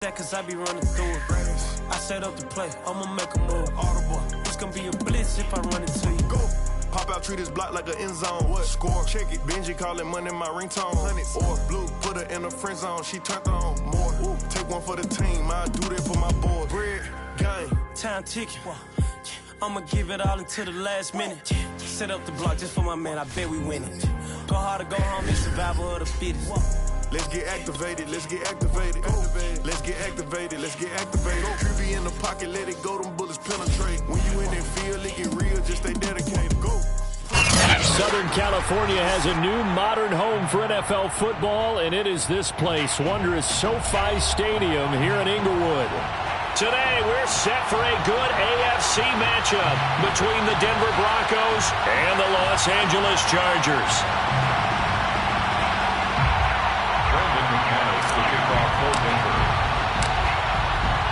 That cause I be running through it. I set up the play, I'ma make a move. Audible. It's gonna be a blitz if I run into you. Go. Pop out, treat this block like an end zone. What? Score, check it. Benji callin' money my ringtone. Hundreds. Or blue, put her in the friend zone. She turned on more. Ooh. Take one for the team. I do that for my boy. Bread, game. Time ticking. I'ma give it all until the last minute. Set up the block just for my man. I bet we win it. Go hard or go home. It's survival of the fittest. Let's get activated, let's get activated. Let's get activated, let's get activated. Creepy in the pocket, let it go, them bullets penetrate. When you in that field, it get real, just stay dedicated. Go. Southern California has a new modern home for NFL football, and it is this place, wondrous SoFi Stadium here in Inglewood. Today, we're set for a good AFC matchup between the Denver Broncos and the Los Angeles Chargers.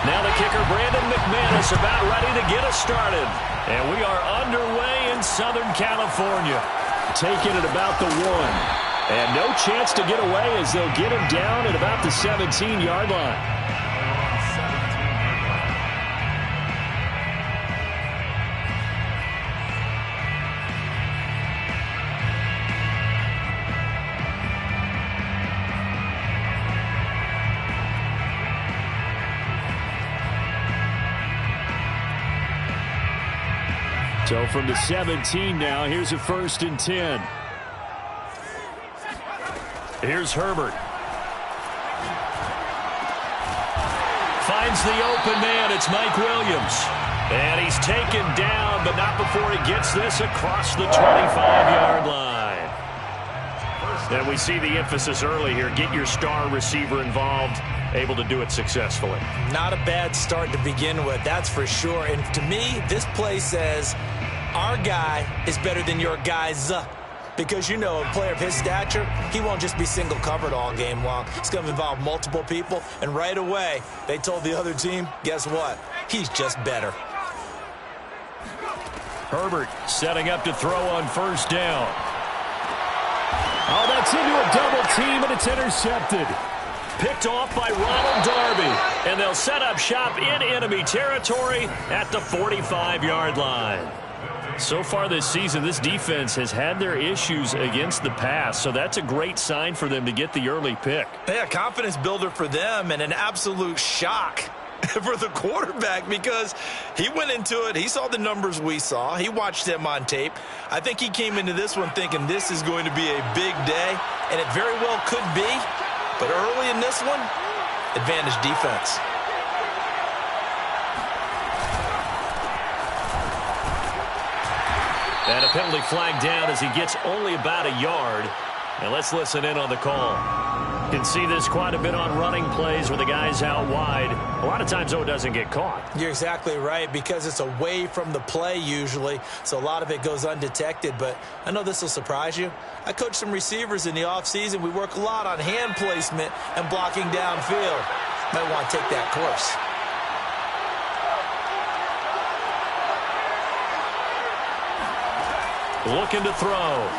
Now the kicker, Brandon McManus, about ready to get us started. And we are underway in Southern California. Taking it about the 1. And no chance to get away as they'll get him down at about the 17-yard line. So from the 17 now, here's a 1st and 10. Here's Herbert. Finds the open man. It's Mike Williams. And he's taken down, but not before he gets this across the 25-yard line. And we see the emphasis early here. Get your star receiver involved. Able to do it successfully. Not a bad start to begin with, that's for sure. And to me, this play says our guy is better than your guys. Because, you know, a player of his stature, he won't just be single covered all game long. It's going to involve multiple people. And right away, they told the other team, guess what? He's just better. Herbert setting up to throw on 1st down. Oh, that's into a double team, and it's intercepted. Picked off by Ronald Darby. And they'll set up shop in enemy territory at the 45-yard line. So far this season, this defense has had their issues against the pass, so that's a great sign for them to get the early pick. Yeah, confidence builder for them and an absolute shock for the quarterback because he went into it. He saw the numbers we saw. He watched them on tape. I think he came into this one thinking this is going to be a big day, and it very well could be. But early in this one, advantage defense. And a penalty flag down as he gets only about a yard. And let's listen in on the call. You can see this quite a bit on running plays where the guy's out wide. A lot of times, though, it doesn't get caught. You're exactly right because it's away from the play usually, so a lot of it goes undetected. But I know this will surprise you. I coach some receivers in the offseason. We work a lot on hand placement and blocking downfield. Might want to take that course. Looking to throw.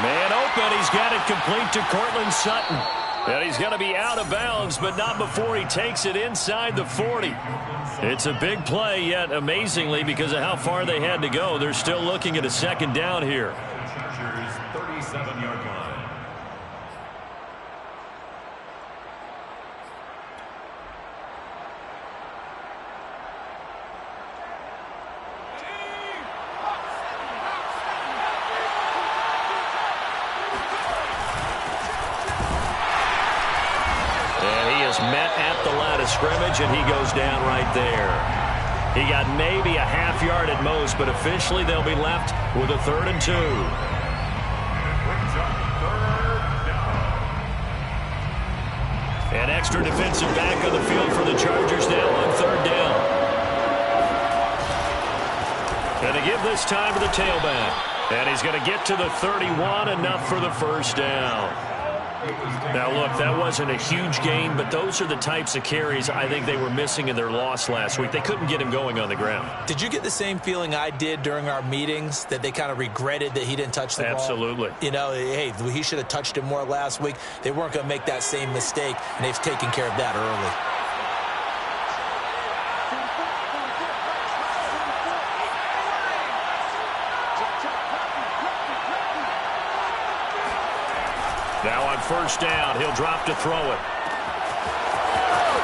Man open. He's got it complete to Cortland Sutton. And he's going to be out of bounds, but not before he takes it inside the 40. It's a big play, yet amazingly, because of how far they had to go, they're still looking at a 2nd down here. Chargers 37-yard line. Met at the line of scrimmage, and he goes down right there. He got maybe a half yard at most, but officially they'll be left with a 3rd and 2. An extra defensive back on the field for the Chargers now on 3rd down. And to give this time to the tailback. And he's going to get to the 31, enough for the 1st down. Now, look, that wasn't a huge gain, but those are the types of carries I think they were missing in their loss last week. They couldn't get him going on the ground. Did you get the same feeling I did during our meetings, that they kind of regretted that he didn't touch the ball? Absolutely. You know, hey, he should have touched it more last week. They weren't going to make that same mistake, and they've taken care of that early. Now on first down, he'll drop to throw it.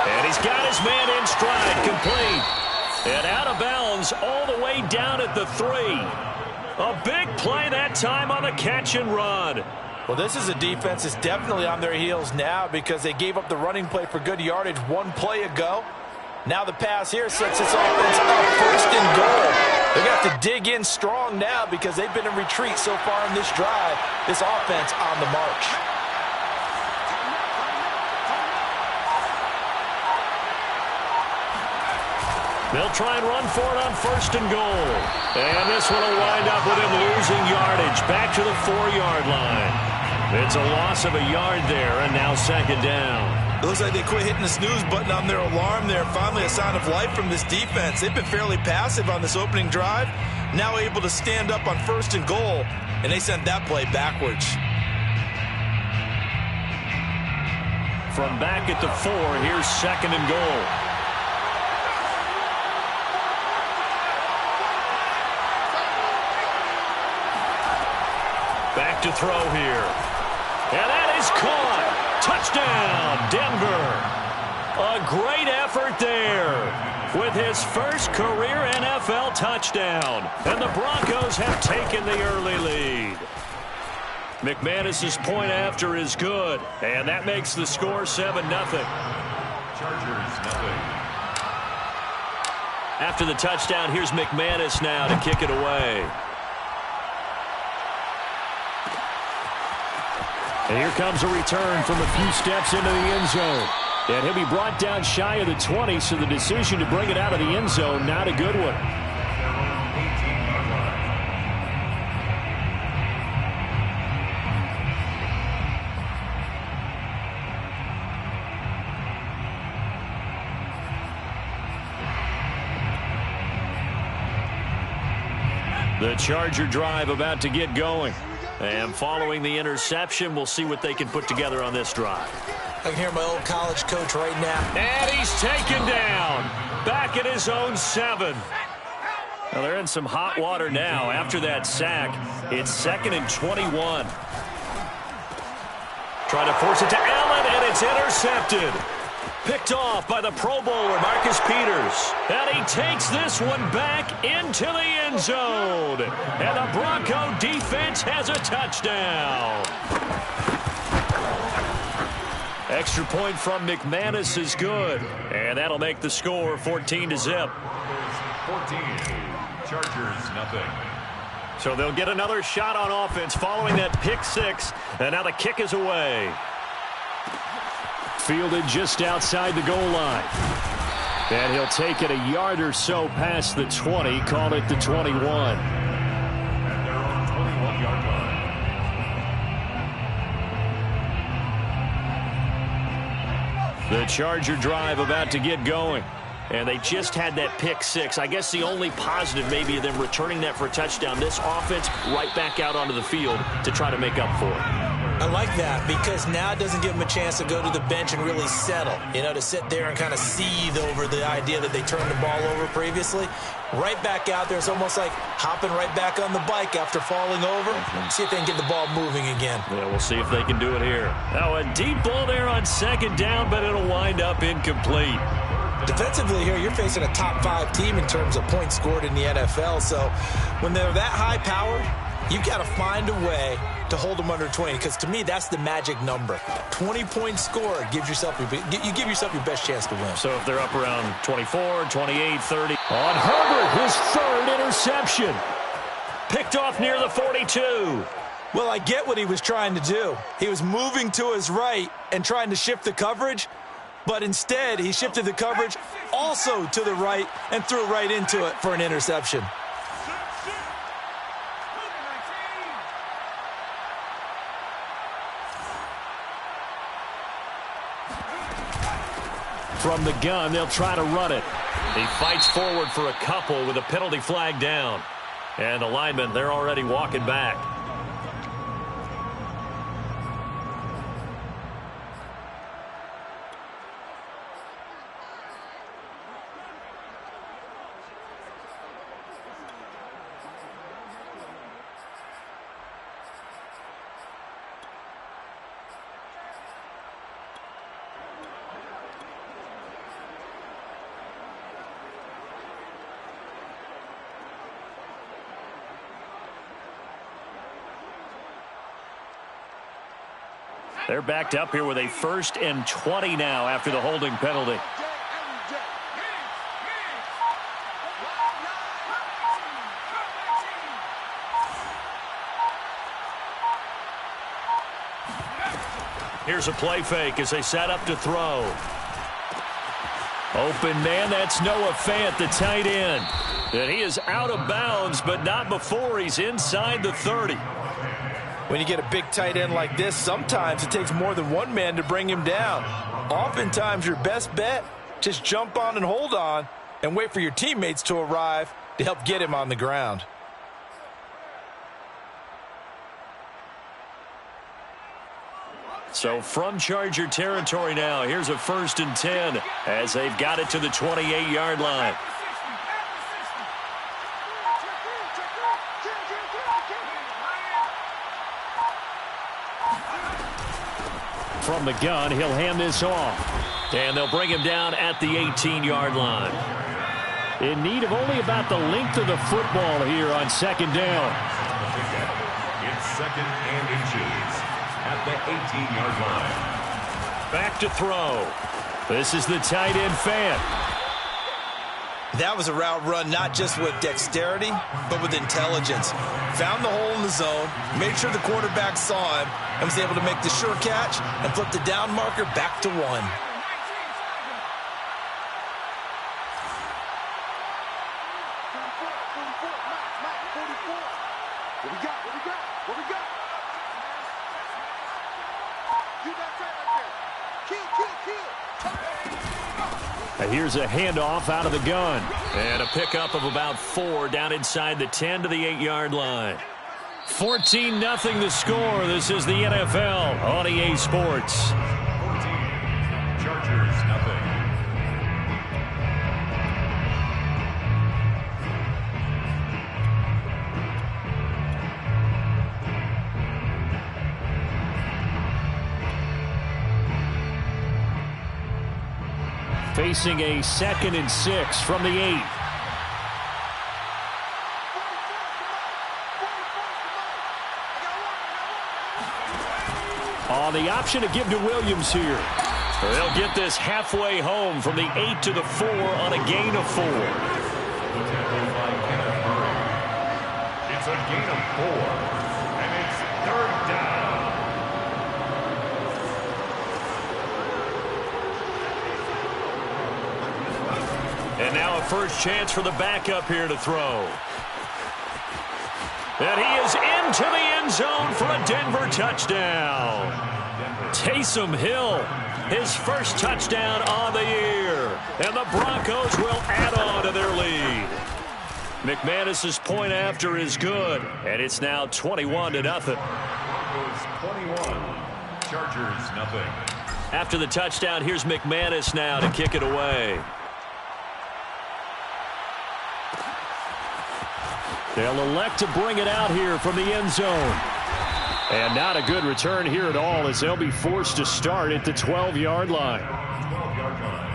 And he's got his man in stride, complete. And out of bounds all the way down at the 3. A big play that time on the catch and run. Well, this is a defense that's definitely on their heels now because they gave up the running play for good yardage one play ago. Now the pass here sets this offense up first and goal. They're going to have to dig in strong now because they've been in retreat so far in this drive. This offense on the march. They'll try and run for it on first and goal. And this one will wind up with him losing yardage back to the 4-yard line. It's a loss of a yard there, and now second down. It looks like they quit hitting the snooze button on their alarm there. Finally a sign of life from this defense. They've been fairly passive on this opening drive. Now able to stand up on first and goal, and they sent that play backwards. From back at the 4, here's second and goal. Back to throw here. And that is caught. Touchdown, Denver. A great effort there with his first career NFL touchdown. And the Broncos have taken the early lead. McManus's point after is good. And that makes the score 7-0. Chargers, nothing. After the touchdown, here's McManus now to kick it away. And here comes a return from a few steps into the end zone. And he'll be brought down shy of the 20, so the decision to bring it out of the end zone, not a good one. The Charger drive about to get going. And following the interception, we'll see what they can put together on this drive. I can hear my old college coach right now. And he's taken down. Back at his own 7. Well, they're in some hot water now. After that sack, it's 2nd and 21. Trying to force it to Allen, and it's intercepted. Picked off by the Pro Bowler, Marcus Peters. And he takes this one back into the end zone. And the Bronco defense has a touchdown. Extra point from McManus is good. And that'll make the score 14-0. 14. Chargers, nothing. So they'll get another shot on offense following that pick 6. And now the kick is away. Fielded just outside the goal line. And he'll take it a yard or so past the 20, call it the 21. And they're on 21-yard line. The Charger drive about to get going. And they just had that pick 6. I guess the only positive maybe of them returning that for a touchdown. This offense right back out onto the field to try to make up for it. I like that because now it doesn't give them a chance to go to the bench and really settle, you know, to sit there and kind of seethe over the idea that they turned the ball over previously. Right back out there, it's almost like hopping right back on the bike after falling over. See if they can get the ball moving again. Yeah, we'll see if they can do it here. Now a deep ball there on second down, but it'll wind up incomplete. Defensively here, you're facing a top 5 team in terms of points scored in the NFL. So when they're that high-powered, you've got to find a way to hold them under 20, because to me, that's the magic number. 20 points scored gives yourself you give yourself your best chance to win. So if they're up around 24, 28, 30. On Herbert, his 3rd interception. Picked off near the 42. Well, I get what he was trying to do. He was moving to his right and trying to shift the coverage, but instead he shifted the coverage also to the right and threw right into it for an interception. From the gun, they'll try to run it. He fights forward for a couple with a penalty flag down. And the linemen, they're already walking back. They're backed up here with a 1st and 20 now after the holding penalty. Here's a play fake as they set up to throw. Open man, that's Noah Fant, the tight end. And he is out of bounds, but not before he's inside the 30. When you get a big tight end like this, sometimes it takes more than one man to bring him down. Oftentimes, your best bet, just jump on and hold on and wait for your teammates to arrive to help get him on the ground. So from Charger territory now, here's a 1st and 10 as they've got it to the 28-yard line. From the gun, he'll hand this off. And they'll bring him down at the 18-yard line. In need of only about the length of the football here on 2nd down. It's 2nd and inches at the 18-yard line. Back to throw. This is the tight end Fant. That was a route run not just with dexterity, but with intelligence. Found the hole in the zone, made sure the quarterback saw him, and was able to make the sure catch and flip the down marker back to 1. Here's a handoff out of the gun. And a pickup of about 4 down inside the 10 to the 8-yard line. 14-0 the score. This is the NFL on EA Sports. 14. Chargers, nothing. Facing a 2nd and 6 from the 8. On the option to give to Williams here. They'll get this halfway home from the 8 to the 4 on a gain of 4. It's a gain of 4, and it's 3rd down. And now a first chance for the backup here to throw. And he is into the end zone for a Denver touchdown. Taysom Hill, his first touchdown on the year. And the Broncos will add on to their lead. McManus's point after is good. And it's now 21-0. Broncos 21, Chargers nothing. After the touchdown, here's McManus now to kick it away. They'll elect to bring it out here from the end zone. And not a good return here at all as they'll be forced to start at the 12-yard line. 12-yard line.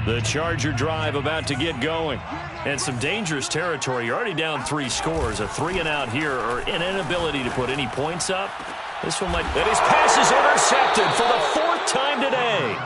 The Charger drive about to get going. And some dangerous territory. You're already down 3 scores. A 3-and-out here or an inability to put any points up. This one might... And his pass is intercepted for the 4th time today.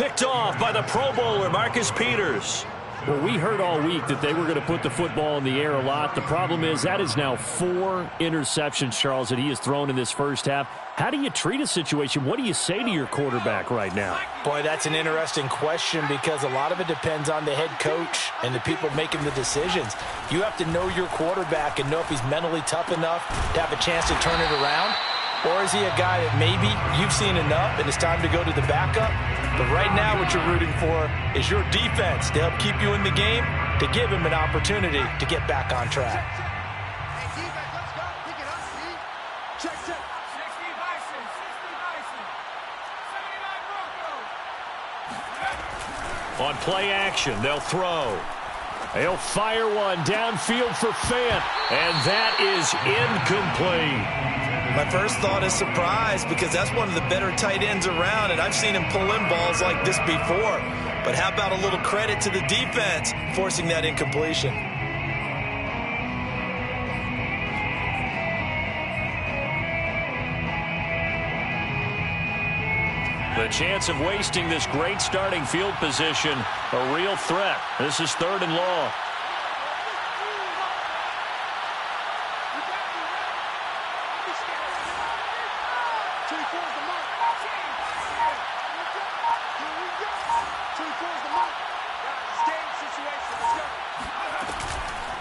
Picked off by the Pro Bowler, Marcus Peters. Well, we heard all week that they were going to put the football in the air a lot. The problem is that is now 4 interceptions, Charles, that he has thrown in this first half. How do you treat a situation? What do you say to your quarterback right now? Boy, that's an interesting question because a lot of it depends on the head coach and the people making the decisions. You have to know your quarterback and know if he's mentally tough enough to have a chance to turn it around. Or is he a guy that maybe you've seen enough and it's time to go to the backup? But right now what you're rooting for is your defense to help keep you in the game, to give him an opportunity to get back on track. Hey, defense, let's go. Pick it up, see? Check, check. 60 Bison, 60 Bison. 79 Broncos. On play action, they'll throw. He'll fire one downfield for Fant, and that is incomplete. My first thought is surprise because that's one of the better tight ends around, and I've seen him pull in balls like this before. But how about a little credit to the defense forcing that incompletion? The chance of wasting this great starting field position, a real threat. This is 3rd and long.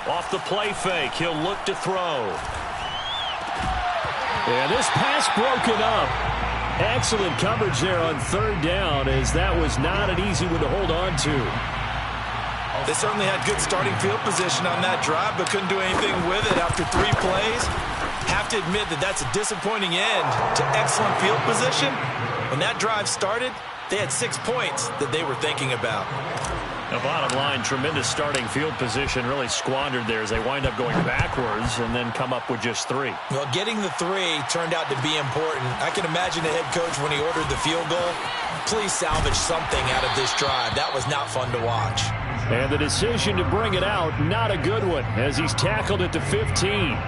Off the play fake, he'll look to throw. And this pass broken up. Excellent coverage there on 3rd down, as that was not an easy one to hold on to. They certainly had good starting field position on that drive, but couldn't do anything with it after 3 plays. Have to admit that that's a disappointing end to excellent field position. When that drive started, they had 6 points that they were thinking about. The bottom line, tremendous starting field position, really squandered there as they wind up going backwards and then come up with just 3. Well, getting the 3 turned out to be important. I can imagine the head coach when he ordered the field goal. Please salvage something out of this drive. That was not fun to watch. And the decision to bring it out, not a good one, as he's tackled it to 15.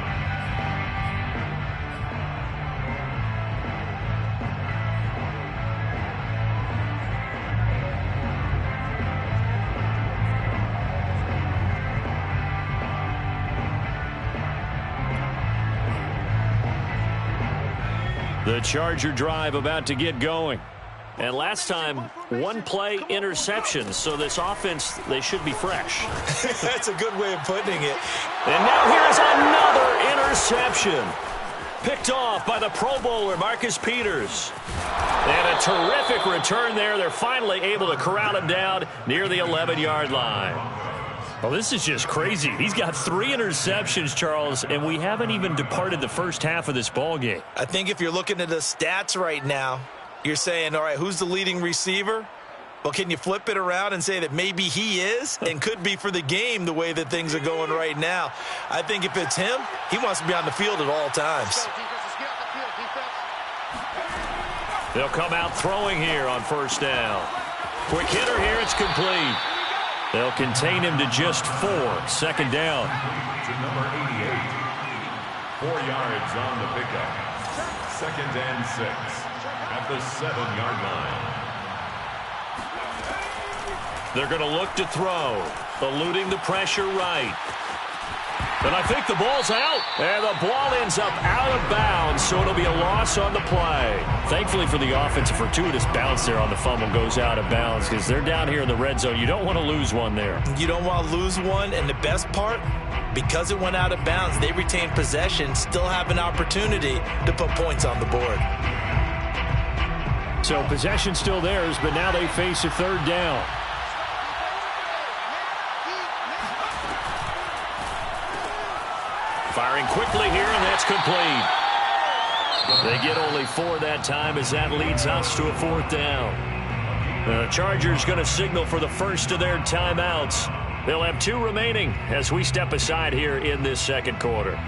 The Charger drive about to get going. And last time, 1 play interception. So this offense, they should be fresh. That's a good way of putting it. And now here's another interception. Picked off by the Pro Bowler, Marcus Peters. And a terrific return there. They're finally able to corral him down near the 11-yard line. Well, this is just crazy. He's got 3 interceptions, Charles, and we haven't even departed the first half of this ball game. I think if you're looking at the stats right now, you're saying, all right, who's the leading receiver? Well, can you flip it around and say that maybe he is and could be for the game the way that things are going right now? I think if it's him, he wants to be on the field at all times. They'll come out throwing here on 1st down. Quick hitter here, it's complete. They'll contain him to just 4. 2nd down. To number 88. 4 yards on the pickup. 2nd and 6 at the 7-yard line. They're going to look to throw, eluding the pressure right. And I think the ball's out. And the ball ends up out of bounds, so it'll be a loss on the play. Thankfully for the offense, a fortuitous bounce there on the fumble goes out of bounds because they're down here in the red zone. You don't want to lose one there. You don't want to lose one, and the best part, because it went out of bounds, they retain possession, still have an opportunity to put points on the board. So possession still theirs, but now they face a 3rd down. Firing quickly here, and that's complete. They get only 4 that time as that leads us to a 4th down. The Chargers going to signal for the first of their timeouts. They'll have 2 remaining as we step aside here in this 2nd quarter.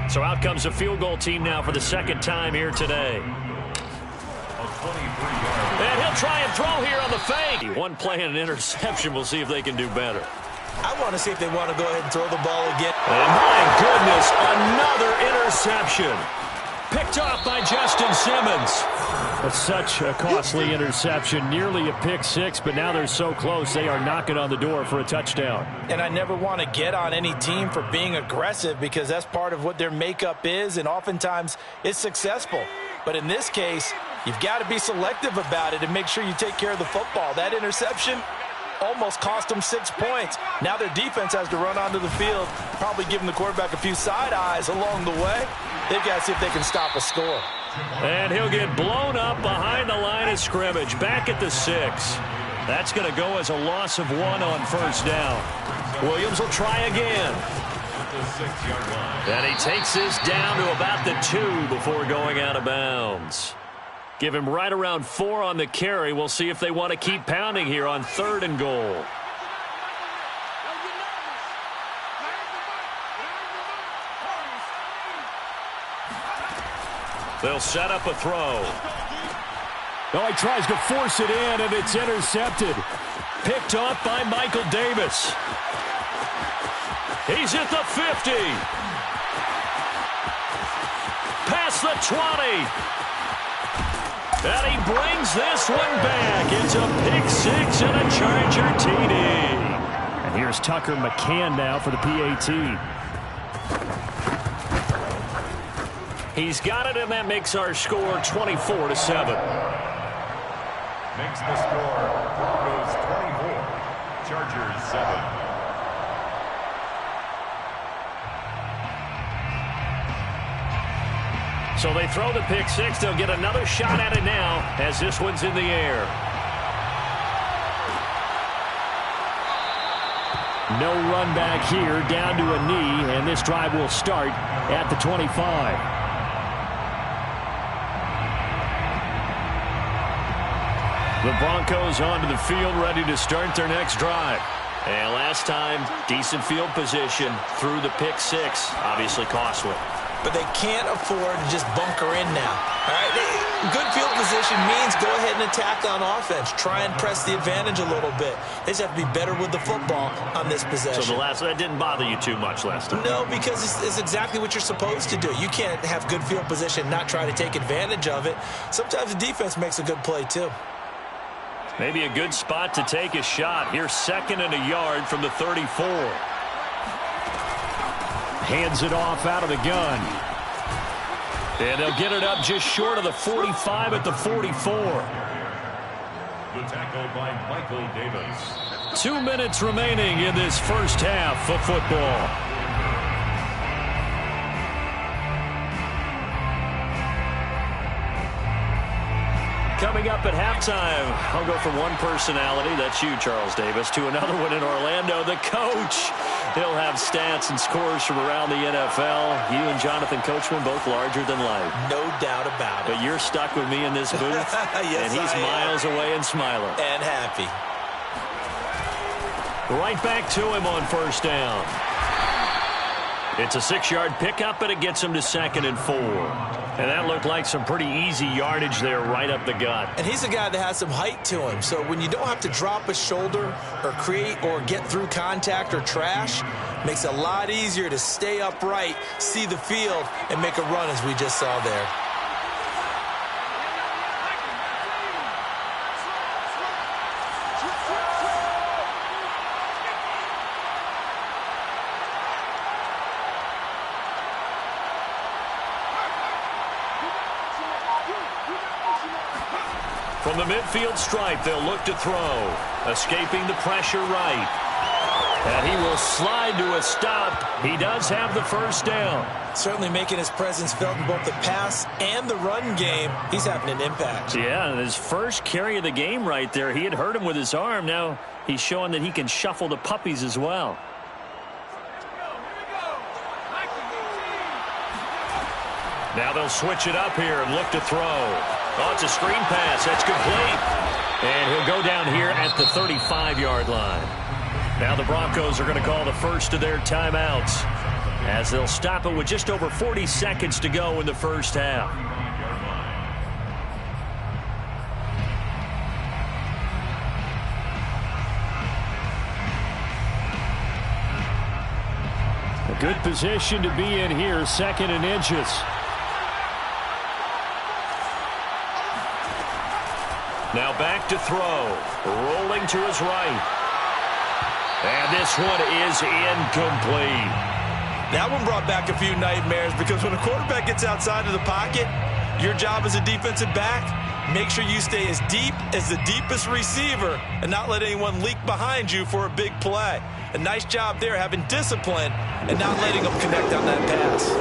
So out comes a field goal team now for the 2nd time here today. And he'll try and throw here on the fake. 1 play and an interception. We'll see if they can do better. I want to see if they want to go ahead and throw the ball again. And my goodness, another interception. Picked off by Justin Simmons. That's such a costly interception, nearly a pick six, but now they're so close they are knocking on the door for a touchdown. And I never want to get on any team for being aggressive because that's part of what their makeup is, and oftentimes it's successful. But in this case, you've got to be selective about it and make sure you take care of the football. That interception almost cost them 6 points. Now their defense has to run onto the field, probably giving the quarterback a few side eyes along the way. They've got to see if they can stop a score. And he'll get blown up behind the line of scrimmage, back at the 6. That's going to go as a loss of 1 on first down. Williams will try again. And he takes this down to about the 2 before going out of bounds. Give him right around 4 on the carry. We'll see if they want to keep pounding here on 3rd and goal. They'll set up a throw. Oh, he tries to force it in, and it's intercepted. Picked off by Michael Davis. He's at the 50. Past the 20. And he brings this one back. It's a pick 6 and a Charger TD. And here's Tucker McCann now for the PAT. He's got it, and that makes our score 24-7. Makes the score Broncos 24, Chargers 7. So they throw the pick 6. They'll get another shot at it now as this one's in the air. No run back here, down to a knee, and this drive will start at the 25. The Broncos onto the field, ready to start their next drive. And last time, decent field position through the pick 6. Obviously costly. But they can't afford to just bunker in now. All right, good field position means go ahead and attack on offense. Try and press the advantage a little bit. They just have to be better with the football on this possession. So that didn't bother you too much last time? No, because it's exactly what you're supposed to do. You can't have good field position and not try to take advantage of it. Sometimes the defense makes a good play too. Maybe a good spot to take a shot. Here's 2nd and a yard from the 34. Hands it off out of the gun. And they'll get it up just short of the 45 at the 44. The tackle by Michael Davis. 2 minutes remaining in this first half of football. Coming up at halftime, I'll go from one personality, that's you, Charles Davis, to another one in Orlando, the coach. He'll have stats and scores from around the NFL. You and Jonathan Coachman, both larger than life. No doubt about it. But you're stuck with me in this booth, yes, and he's miles away and smiling. And happy. Right back to him on first down. It's a 6-yard pickup, and it gets him to 2nd and 4. And that looked like some pretty easy yardage there right up the gut. And he's a guy that has some height to him. So when you don't have to drop a shoulder or create or get through contact or trash, makes it a lot easier to stay upright, see the field, and make a run as we just saw there. From the midfield stripe, they'll look to throw. Escaping the pressure right. And he will slide to a stop. He does have the first down. Certainly making his presence felt in both the pass and the run game. He's having an impact. Yeah, and his first carry of the game right there. He had hurt him with his arm. Now he's showing that he can shuffle the puppies as well. Now they'll switch it up here and look to throw. Oh, it's a screen pass. That's complete. And he'll go down here at the 35-yard line. Now the Broncos are going to call the first of their timeouts as they'll stop it with just over 40 seconds to go in the first half. A good position to be in here, 2nd and inches. Now back to throw. Rolling to his right. And this one is incomplete. That one brought back a few nightmares because when a quarterback gets outside of the pocket, your job as a defensive back, make sure you stay as deep as the deepest receiver and not let anyone leak behind you for a big play. A nice job there having discipline and not letting them connect on that pass.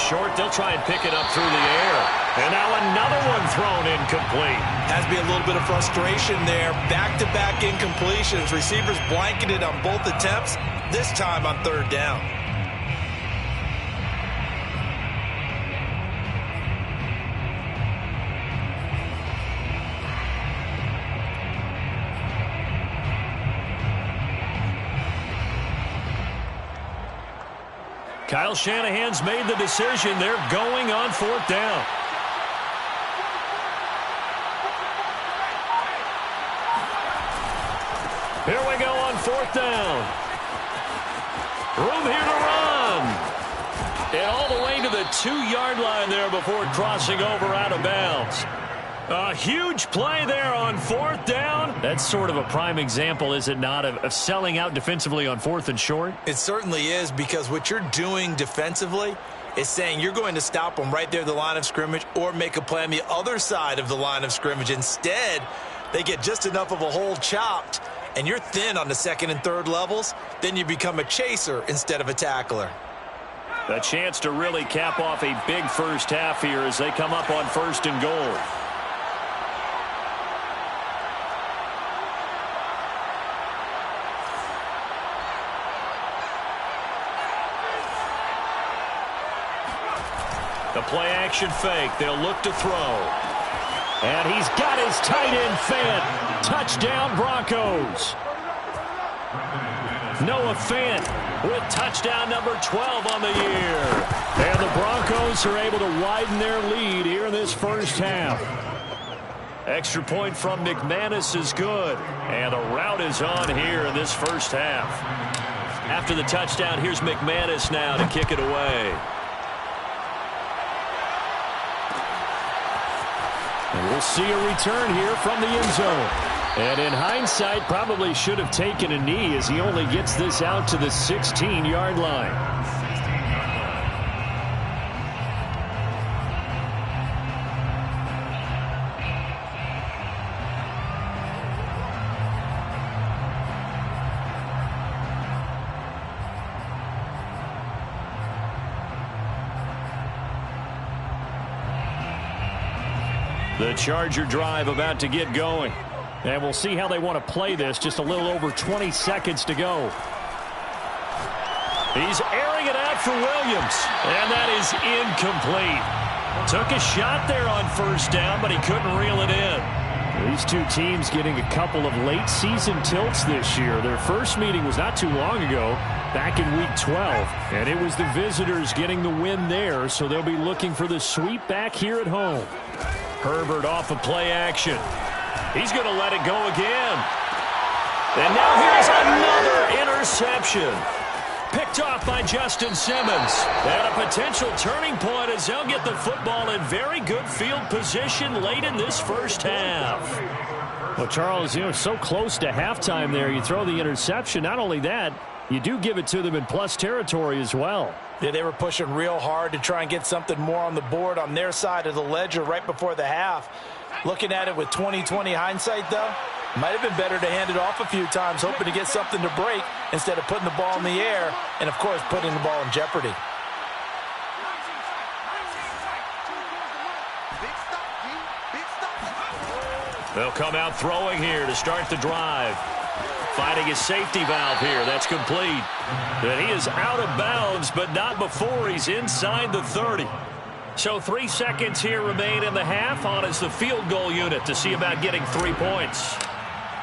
Short, they'll try and pick it up through the air. And now another one thrown incomplete. Has to be a little bit of frustration there. Back-to-back incompletions. Receivers blanketed on both attempts, this time on third down. Kyle Shanahan's made the decision. They're going on fourth down. Here we go on fourth down. Room here to run. And all the way to the 2-yard line there before crossing over out of bounds. A huge play there on fourth down. That's sort of a prime example, is it not, of selling out defensively on fourth and short? It certainly is, because what you're doing defensively is saying you're going to stop them right there at the line of scrimmage or make a play on the other side of the line of scrimmage. Instead, they get just enough of a hole chopped, and you're thin on the second and third levels. Then you become a chaser instead of a tackler. A chance to really cap off a big first half here as they come up on first and goal. The play-action fake. They'll look to throw. And he's got his tight end Fant. Touchdown, Broncos. Noah Fant with touchdown number 12 on the year. And the Broncos are able to widen their lead here in this first half. Extra point from McManus is good. And the route is on here in this first half. After the touchdown, here's McManus now to kick it away. And we'll see a return here from the end zone. And in hindsight, probably should have taken a knee as he only gets this out to the 16-yard line. The Charger drive about to get going. And we'll see how they want to play this. Just a little over 20 seconds to go. He's airing it out for Williams. And that is incomplete. Took a shot there on first down, but he couldn't reel it in. These two teams getting a couple of late season tilts this year. Their first meeting was not too long ago, back in week 12. And it was the visitors getting the win there, so they'll be looking for the sweep back here at home. Herbert off of play action. He's going to let it go again. And now here's another interception. Picked off by Justin Simmons. And a potential turning point as they'll get the football in very good field position late in this first half. Well, Charles, so close to halftime there. You throw the interception. Not only that, you do give it to them in plus territory as well. Yeah, they were pushing real hard to try and get something more on the board on their side of the ledger right before the half. Looking at it with 20/20 hindsight, though, might have been better to hand it off a few times, hoping to get something to break instead of putting the ball in the air and, of course, putting the ball in jeopardy. They'll come out throwing here to start the drive. Finding his safety valve here. That's complete. And he is out of bounds, but not before he's inside the 30. So 3 seconds here remain in the half. On is the field goal unit to see about getting 3 points.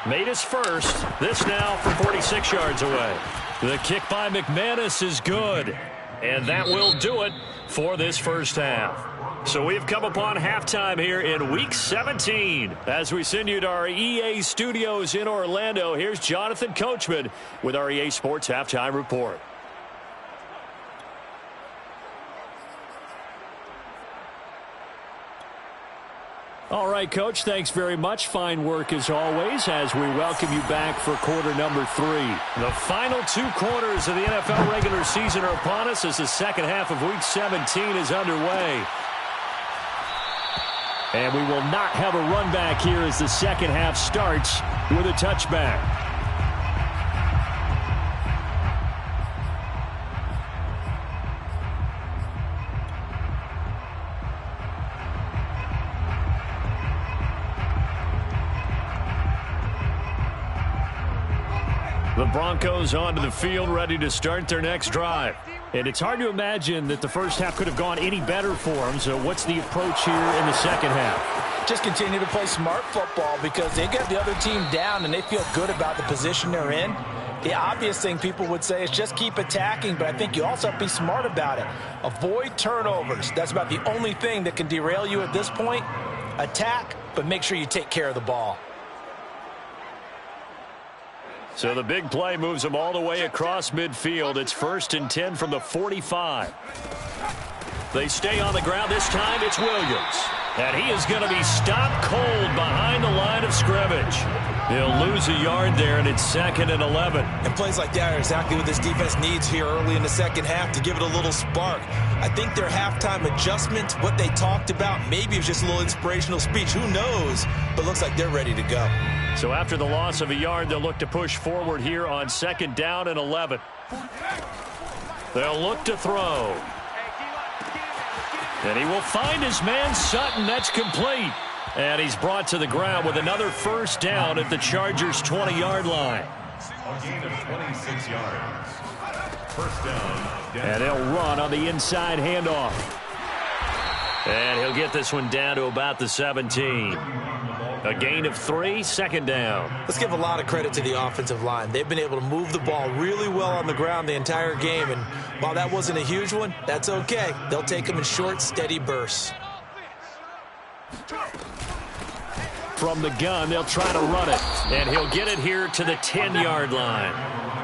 Made his first. This now from 46 yards away. The kick by McManus is good. And that will do it for this first half. So we've come upon halftime here in Week 17. As we send you to our EA studios in Orlando, here's Jonathan Coachman with our EA Sports Halftime Report. All right, Coach, thanks very much. Fine work as always as we welcome you back for quarter number 3. The final 2 quarters of the NFL regular season are upon us as the second half of Week 17 is underway. And we will not have a run back here as the second half starts with a touchback. The Broncos onto the field, ready to start their next drive. And it's hard to imagine that the first half could have gone any better for them. So what's the approach here in the second half? Just continue to play smart football because they got the other team down and they feel good about the position they're in. The obvious thing people would say is just keep attacking, but I think you also have to be smart about it. Avoid turnovers. That's about the only thing that can derail you at this point. Attack, but make sure you take care of the ball. So the big play moves them all the way across midfield. It's 1st and 10 from the 45. They stay on the ground. This time it's Williams. And he is going to be stopped cold behind the line of scrimmage. He'll lose a yard there, and it's 2nd and 11. And plays like that are exactly what this defense needs here early in the second half to give it a little spark. I think their halftime adjustment, what they talked about, maybe it was just a little inspirational speech. Who knows? But looks like they're ready to go. So after the loss of a yard, they'll look to push forward here on 2nd down and 11. They'll look to throw. And he will find his man Sutton. That's complete. And he's brought to the ground with another first down at the Chargers' 20-yard line. A gain of 26 yards. First down. And he'll run on the inside handoff. And he'll get this one down to about the 17. A gain of 3, 2nd down. Let's give a lot of credit to the offensive line. They've been able to move the ball really well on the ground the entire game. And while that wasn't a huge one, that's okay. They'll take them in short, steady bursts. From the gun, they'll try to run it. And he'll get it here to the 10-yard line.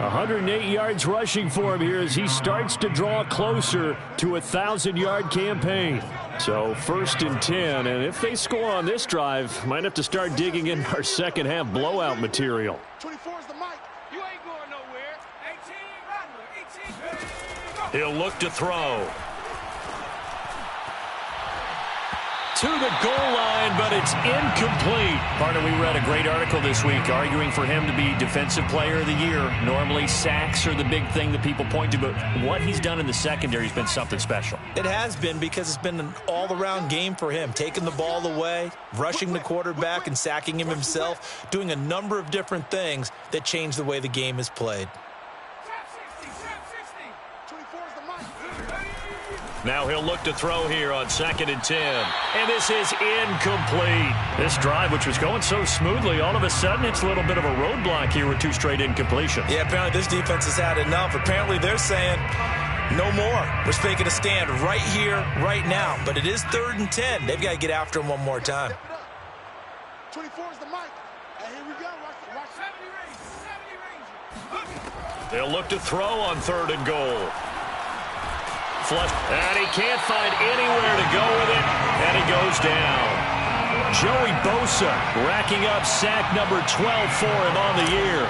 108 yards rushing for him here as he starts to draw closer to a 1,000-yard campaign. So 1st and 10, and if they score on this drive, might have to start digging in our second half blowout material. 24 is the mic. You ain't going nowhere. 18, He'll look to throw. To the goal line, but it's incomplete. Partner, we read a great article this week arguing for him to be Defensive Player of the Year. Normally, sacks are the big thing that people point to, but what he's done in the secondary has been something special. It has been because it's been an all-around game for him, taking the ball away, rushing the quarterback and sacking him himself, doing a number of different things that change the way the game is played. Now he'll look to throw here on 2nd and 10. And this is incomplete. This drive, which was going so smoothly, all of a sudden it's a little bit of a roadblock here with 2 straight incompletions. Yeah, apparently this defense has had enough. Apparently they're saying, no more. We're making a stand right here, right now. But it is 3rd and 10. They've got to get after him one more time. 24 is the mic. And here we go. Watch 70 range. They'll look to throw on 3rd and goal. Flush, and he can't find anywhere to go with it, and he goes down. Joey Bosa racking up sack number 12 for him on the year.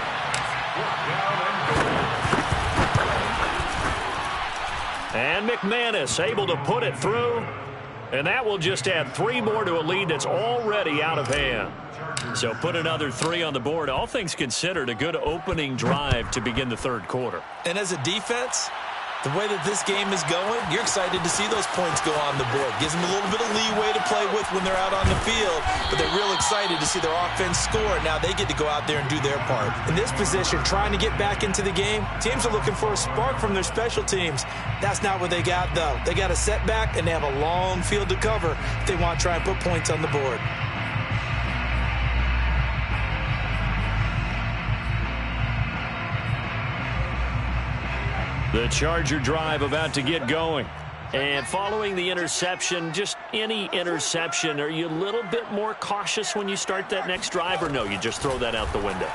And McManus able to put it through, and that will just add 3 more to a lead that's already out of hand. So put another 3 on the board. All things considered, a good opening drive to begin the 3rd quarter. And as a defense, the way that this game is going, you're excited to see those points go on the board. Gives them a little bit of leeway to play with when they're out on the field, but they're real excited to see their offense score. Now they get to go out there and do their part. In this position, trying to get back into the game, teams are looking for a spark from their special teams. That's not what they got, though. They got a setback, and they have a long field to cover if they want to try and put points on the board. The Charger drive about to get going. And following the interception, just any interception, are you a little bit more cautious when you start that next drive, or no, you just throw that out the window?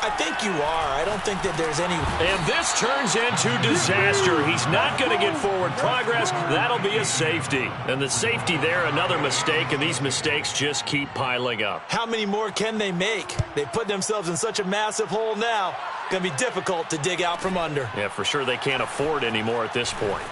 I think you are. I don't think that there's any... And this turns into disaster. He's not going to get forward progress. That'll be a safety. And the safety there, another mistake, and these mistakes just keep piling up. How many more can they make? They put themselves in such a massive hole now. Going to be difficult to dig out from under. Yeah, for sure they can't afford anymore at this point.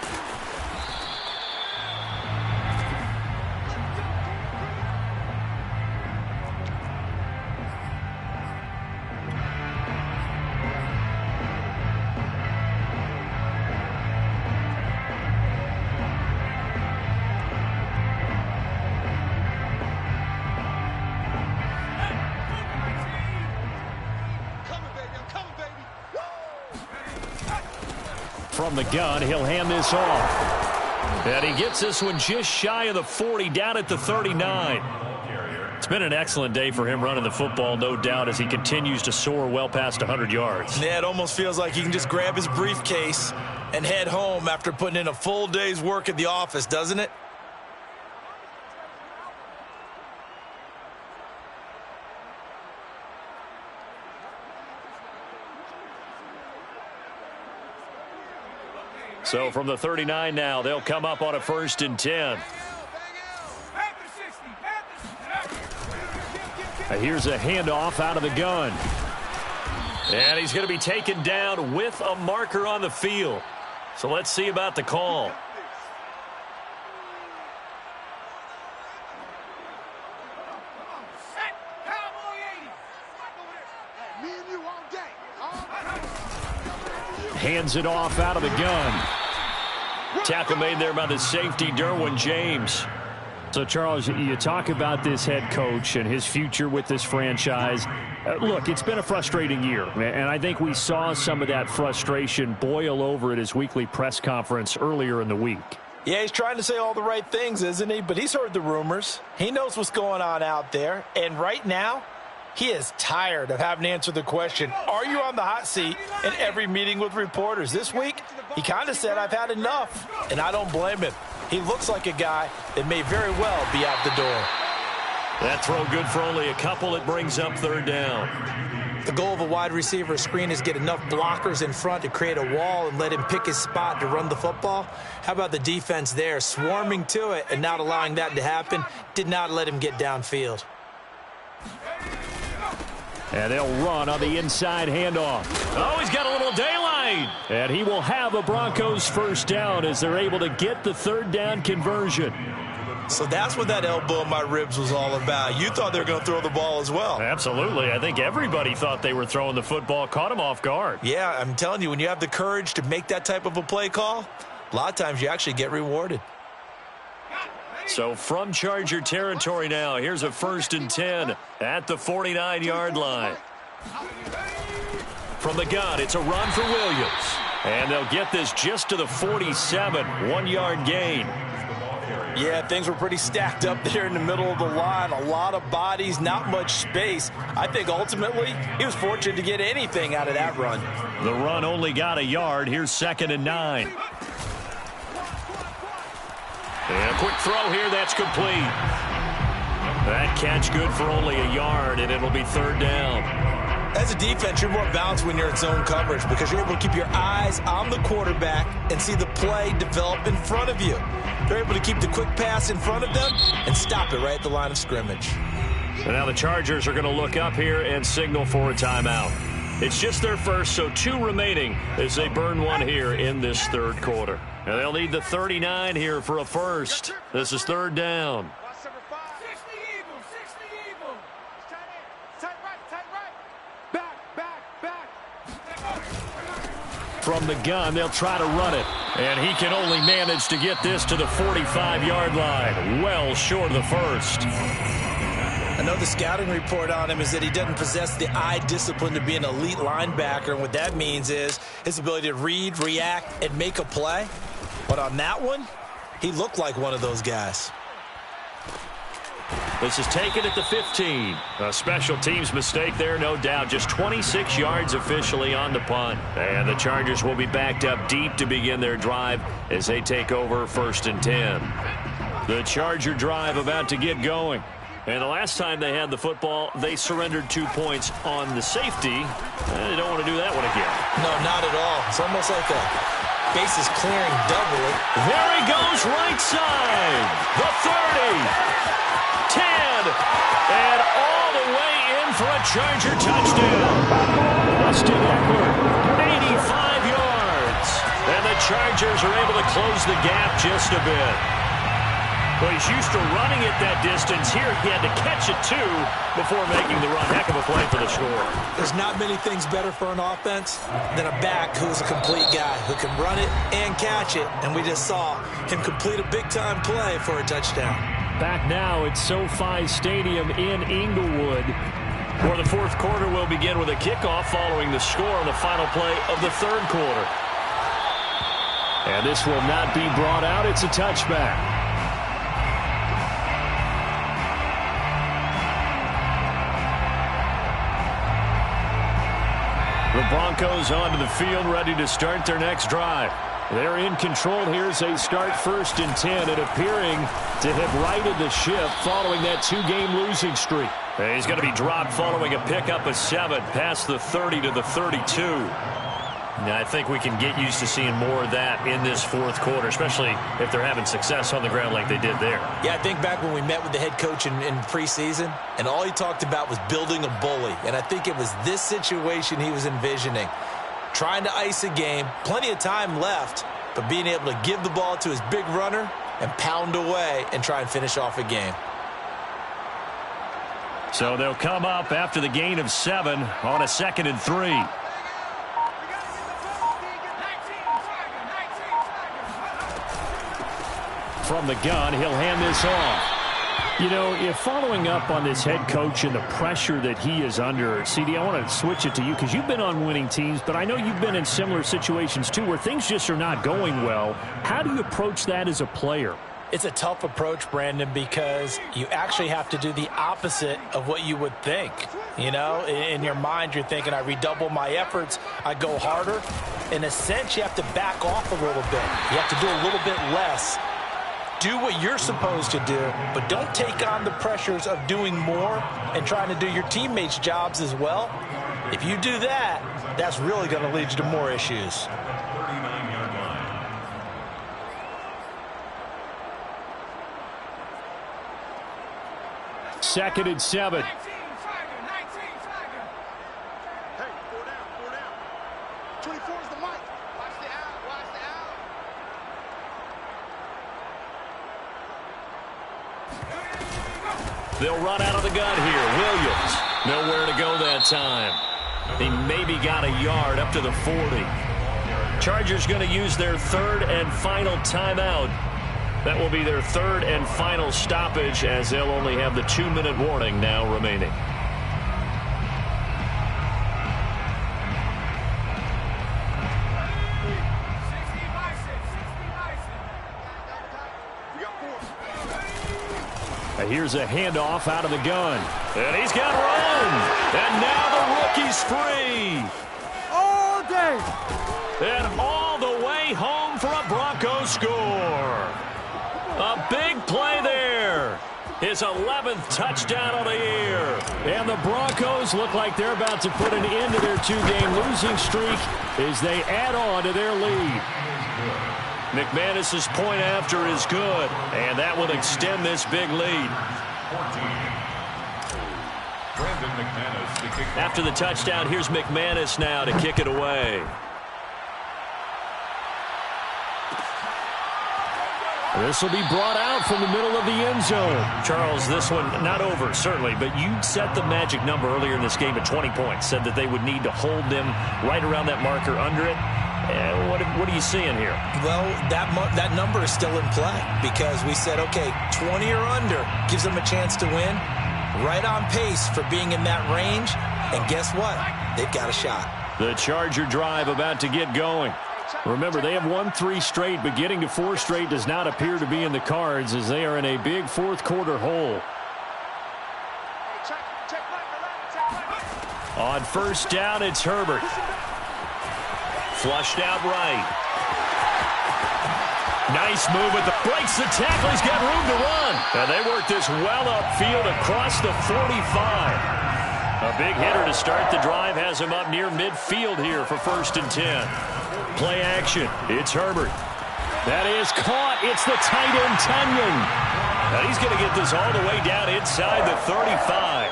From the gun, he'll hand this off. And he gets this one just shy of the 40, down at the 39. It's been an excellent day for him running the football, no doubt, as he continues to soar well past 100 yards. Yeah, it almost feels like he can just grab his briefcase and head home after putting in a full day's work at the office, doesn't it? So from the 39 now, they'll come up on a 1st and 10. Here's a handoff out of the gun. And he's going to be taken down with a marker on the field. So let's see about the call. Hands it off out of the gun. Tackle made there by the safety, Derwin James. So, Charles, you talk about this head coach and his future with this franchise. Look, it's been a frustrating year, and I think we saw some of that frustration boil over at his weekly press conference earlier in the week. Yeah, he's trying to say all the right things, isn't he? But he's heard the rumors. He knows what's going on out there. And right now, he is tired of having to answer the question, are you on the hot seat, in every meeting with reporters. This week, he kind of said, I've had enough, and I don't blame him. He looks like a guy that may very well be out the door. That throw good for only a couple. It brings up 3rd down. The goal of a wide receiver screen is get enough blockers in front to create a wall and let him pick his spot to run the football. How about the defense there, swarming to it and not allowing that to happen? Did not let him get downfield. And they'll run on the inside handoff. Oh, he's got a little daylight. And he will have a Broncos 1st down as they're able to get the 3rd down conversion. So that's what that elbow in my ribs was all about. You thought they were going to throw the ball as well. Absolutely. I think everybody thought they were throwing the football, caught him off guard. Yeah, I'm telling you, when you have the courage to make that type of a play call, a lot of times you actually get rewarded. So from Charger territory now, here's a 1st and 10 at the 49-yard line. From the gun, it's a run for Williams. And they'll get this just to the 47, 1-yard gain. Yeah, things were pretty stacked up there in the middle of the line. A lot of bodies, not much space. I think ultimately he was fortunate to get anything out of that run. The run only got a yard. Here's 2nd and 9. And a quick throw here, that's complete. That catch good for only a yard, and it'll be 3rd down. As a defense, you're more balanced when you're in zone coverage because you're able to keep your eyes on the quarterback and see the play develop in front of you. They're able to keep the quick pass in front of them and stop it right at the line of scrimmage. And now the Chargers are going to look up here and signal for a timeout. It's just their first, so 2 remaining as they burn one here in this 3rd quarter. And they'll need the 39 here for a 1st. This is 3rd down. From the gun, they'll try to run it. And he can only manage to get this to the 45-yard line. Well short of the 1st. I know the scouting report on him is that he doesn't possess the eye discipline to be an elite linebacker. And what that means is his ability to read, react, and make a play. But on that one, he looked like one of those guys. This is taken at the 15. A special teams mistake there, no doubt. Just 26 yards officially on the punt. And the Chargers will be backed up deep to begin their drive as they take over 1st and 10. The Charger drive about to get going. And the last time they had the football, they surrendered 2 points on the safety. They don't want to do that one again. No, not at all. It's almost like a bases clearing double. There he goes, right side. The 30. 10. And all the way in for a Charger touchdown. Austin Eckler, 85 yards. And the Chargers are able to close the gap just a bit. Well, he's used to running it that distance. Here he had to catch it, too, before making the run. Heck of a play for the score. There's not many things better for an offense than a back who's a complete guy who can run it and catch it. And we just saw him complete a big-time play for a touchdown. Back now at SoFi Stadium in Inglewood, where the 4th quarter will begin with a kickoff following the score on the final play of the 3rd quarter. And this will not be brought out. It's a touchback. The Broncos onto the field, ready to start their next drive. They're in control here as they start 1st and 10 and appearing to have righted the ship following that 2-game losing streak. He's going to be dropped following a pickup of 7 past the 30 to the 32. Now, I think we can get used to seeing more of that in this 4th quarter, especially if they're having success on the ground like they did there. Yeah, I think back when we met with the head coach in preseason, and all he talked about was building a bully. And I think it was this situation he was envisioning. Trying to ice a game, plenty of time left, but being able to give the ball to his big runner and pound away and try and finish off a game. So they'll come up after the gain of 7 on a 2nd and 3. From the gun, he'll hand this off. You know, if following up on this head coach and the pressure that he is under, CD, I want to switch it to you because you've been on winning teams, but I know you've been in similar situations too where things just are not going well. How do you approach that as a player? It's a tough approach, Brandon, because you actually have to do the opposite of what you would think. You know, in your mind, you're thinking, I redouble my efforts, I go harder. In a sense, you have to back off a little bit. You have to do a little bit less. Do what you're supposed to do, but don't take on the pressures of doing more and trying to do your teammates' jobs as well. If you do that, that's really going to lead you to more issues. 39-yard line. Second and 7. 19, Hey, 4 down. 24 is the mic. Watch the out, watch the out. They'll run out of the gun here. Williams, nowhere to go that time. He maybe got a yard up to the 40. Chargers going to use their 3rd and final timeout. That will be their 3rd and final stoppage as they'll only have the 2-minute warning now remaining. Here's a handoff out of the gun. And he's got room. And now the rookie's free. All day. And all the way home for a Broncos score. A big play there. His 11th touchdown of the year. And the Broncos look like they're about to put an end to their 2-game losing streak as they add on to their lead. McManus's point after is good, and that will extend this big lead. After the touchdown, here's McManus now to kick it away. This will be brought out from the middle of the end zone. Charles, this one not over, certainly, but you set the magic number earlier in this game at 20 points, said that they would need to hold them right around that marker under it. What are you seeing here? Well, that number is still in play because we said, okay, 20 or under gives them a chance to win. Right on pace for being in that range. And guess what? They've got a shot. The Charger drive about to get going. Remember, they have won 3 straight, but getting to 4 straight does not appear to be in the cards as they are in a big 4th quarter hole. On first down, it's Herbert. Flushed out right. Nice move with the breaks the tackle. He's got room to run. And they work this well upfield across the 45. A big hitter to start the drive has him up near midfield here for 1st and 10. Play action. It's Herbert. That is caught. It's the tight end, Tunyon. And he's going to get this all the way down inside the 35.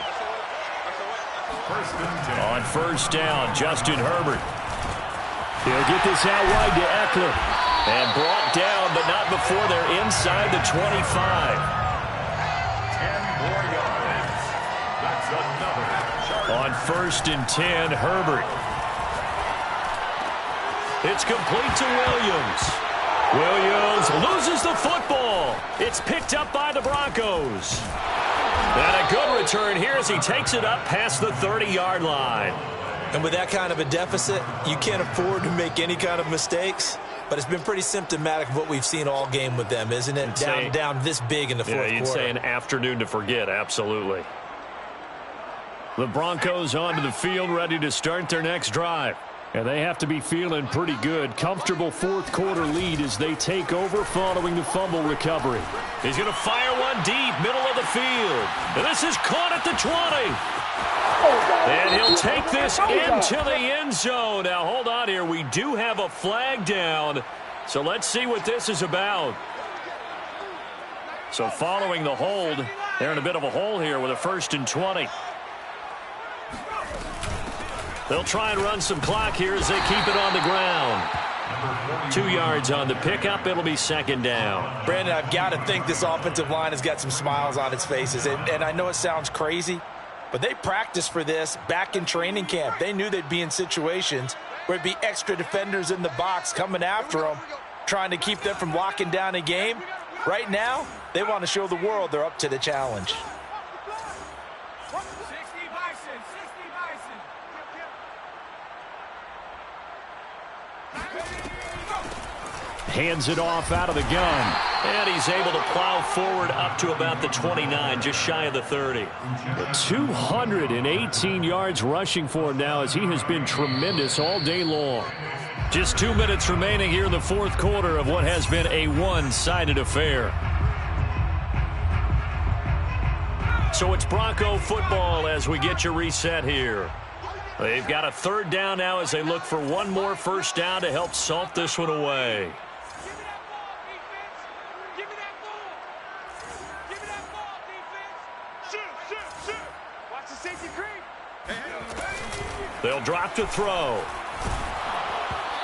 On first down, Justin Herbert. He'll get this out wide to Eckler. And brought down, but not before they're inside the 25. 10 more yards. That's another charge. On 1st and 10, Herbert. It's complete to Williams. Williams loses the football. It's picked up by the Broncos. And a good return here as he takes it up past the 30-yard line. And with that kind of a deficit, you can't afford to make any kind of mistakes. But it's been pretty symptomatic of what we've seen all game with them, isn't it? Down this big in the fourth quarter. Yeah, you'd say an afternoon to forget, absolutely. The Broncos onto the field, ready to start their next drive. And they have to be feeling pretty good. Comfortable fourth quarter lead as they take over following the fumble recovery. He's going to fire one deep, middle of the field. And this is caught at the 20. And he'll take this into the end zone. Now, hold on here. We do have a flag down. So let's see what this is about. So following the hold, they're in a bit of a hole here with a 1st and 20. They'll try and run some clock here as they keep it on the ground. 2 yards on the pickup. It'll be 2nd down. Brandon, I've got to think this offensive line has got some smiles on its faces. And I know it sounds crazy, but they practiced for this back in training camp. They knew they'd be in situations where it'd be extra defenders in the box coming after them, trying to keep them from locking down a game. Right now, they want to show the world they're up to the challenge. Hands it off out of the gun. And he's able to plow forward up to about the 29, just shy of the 30. 218 yards rushing for him now as he has been tremendous all day long. Just 2 minutes remaining here in the fourth quarter of what has been a one-sided affair. So it's Bronco football as we get you reset here. They've got a 3rd down now as they look for one more 1st down to help salt this one away. They'll drop to throw.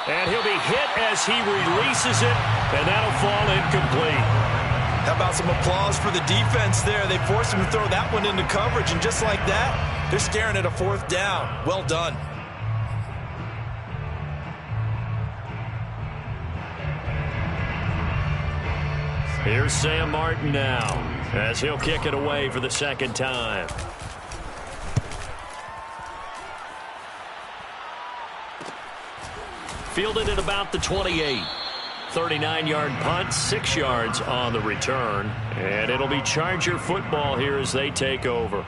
And he'll be hit as he releases it, and that'll fall incomplete. How about some applause for the defense there? They forced him to throw that one into coverage, and just like that, they're staring at a 4th down. Well done. Here's Sam Martin now as he'll kick it away for the 2nd time. Fielded at about the 28. 39-yard punt, 6 yards on the return. And it'll be Charger football here as they take over.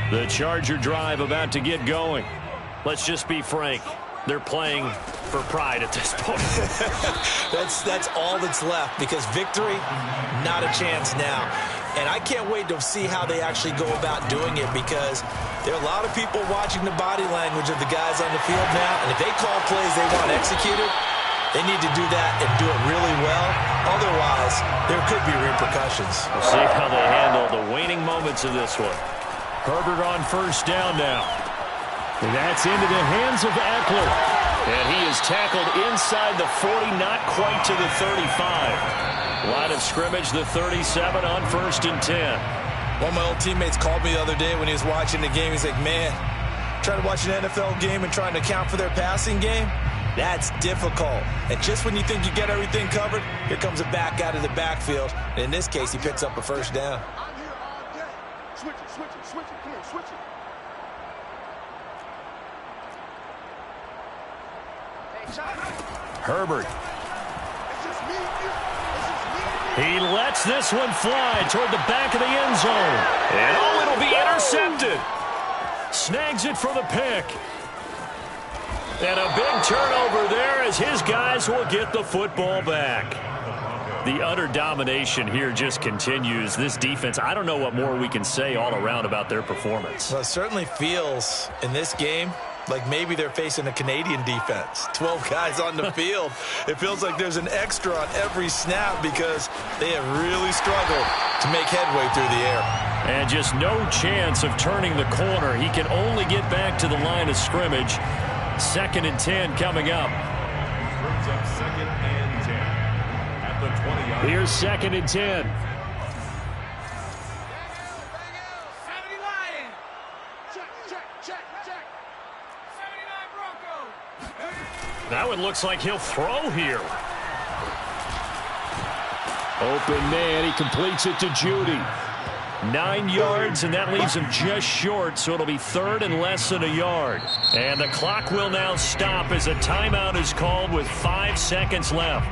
The Charger drive about to get going. Let's just be frank. They're playing for pride at this point. That's all that's left, because victory, not a chance now. And I can't wait to see how they actually go about doing it, because there are a lot of people watching the body language of the guys on the field now. And if they call plays they want executed, they need to do that and do it really well. Otherwise, there could be repercussions. We'll see how they handle the waning moments of this one. Herbert on 1st down now. And that's into the hands of Eckler. And he is tackled inside the 40, not quite to the 35. Line of scrimmage, the 37 on 1st and 10. One of my old teammates called me the other day when he was watching the game. He's like, man, trying to watch an NFL game and trying to account for their passing game, that's difficult. And just when you think you get everything covered, here comes a back out of the backfield. And in this case, he picks up a 1st down. Switch it, switch it, switch it. Come on, switch it. Herbert. It's just me. It's just me. He lets this one fly toward the back of the end zone. And oh, it'll be intercepted. Snags it for the pick. And a big turnover there as his guys will get the football back. The utter domination here just continues. This defense, I don't know what more we can say all around about their performance. Well, it certainly feels in this game like maybe they're facing a Canadian defense. 12 guys on the field. It feels like there's an extra on every snap because they have really struggled to make headway through the air. And just no chance of turning the corner. He can only get back to the line of scrimmage. 2nd and 10 coming up. Brings up 2nd and 10 at the 20-yard. Here's 2nd and 10. That one looks like he'll throw here. Open man, he completes it to Judy. 9 yards, and that leaves him just short, so it'll be 3rd and less than a yard. And the clock will now stop as a timeout is called with 5 seconds left.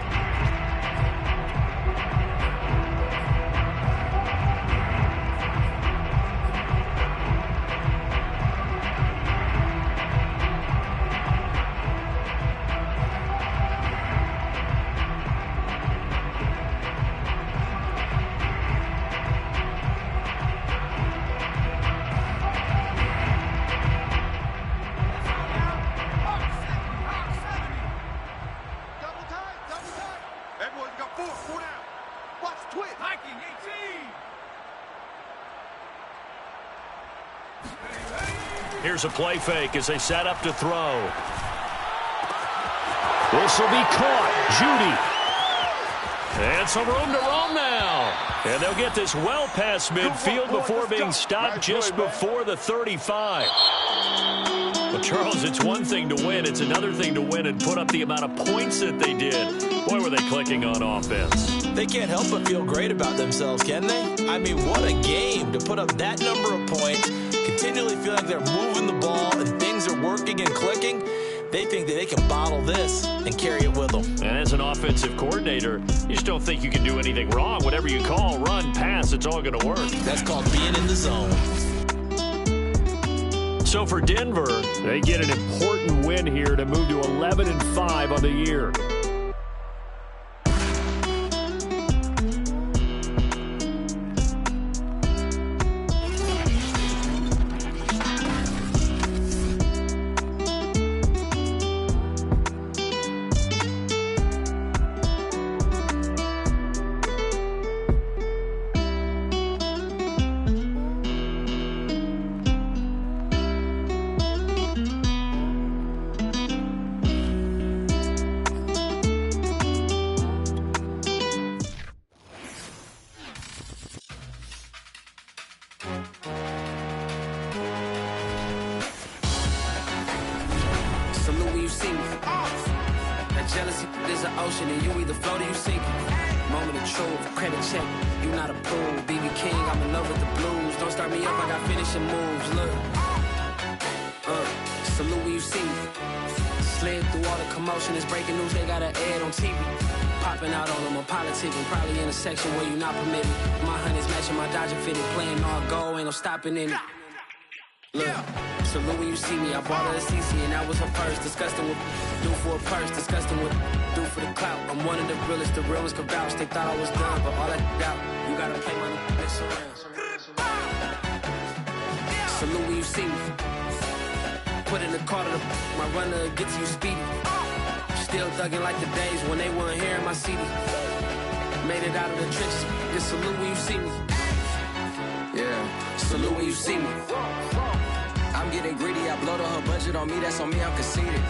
Here's a play fake as they set up to throw. This will be caught. Judy. And some room to roam now. And they'll get this well past midfield before being stopped just before the 35. Well, Charles, it's one thing to win. It's another thing to win and put up the amount of points that they did. Boy, were they clicking on offense. They can't help but feel great about themselves, can they? I mean, what a game to put up that number of points, continually feel like they're moving the ball and things are working and clicking. They think that they can bottle this and carry it with them. And as an offensive coordinator, you just don't think you can do anything wrong. Whatever you call, run, pass, it's all going to work. That's called being in the zone. So for Denver, they get an important win here to move to 11-5 on the year. Where you not permitted. My honey's matching my Dodger fitted, playing all go, ain't no stopping in it. Look, salute when you see me. I bought her a CC and that was her purse. Disgusting with do for a purse, disgusting with do for the clout. I'm one of the realest, the real ones could vouch. They thought I was done, but all that doubt. You gotta play money, mix around. Salute when you see me. Put in the car to my runner, get to you speedy. Still thugging like the days when they weren't here in my CD. Made it out of the trenches. Just salute when you see me. Yeah, salute when you see me. I'm getting greedy. I blow the whole budget on me. That's on me. I'm conceited.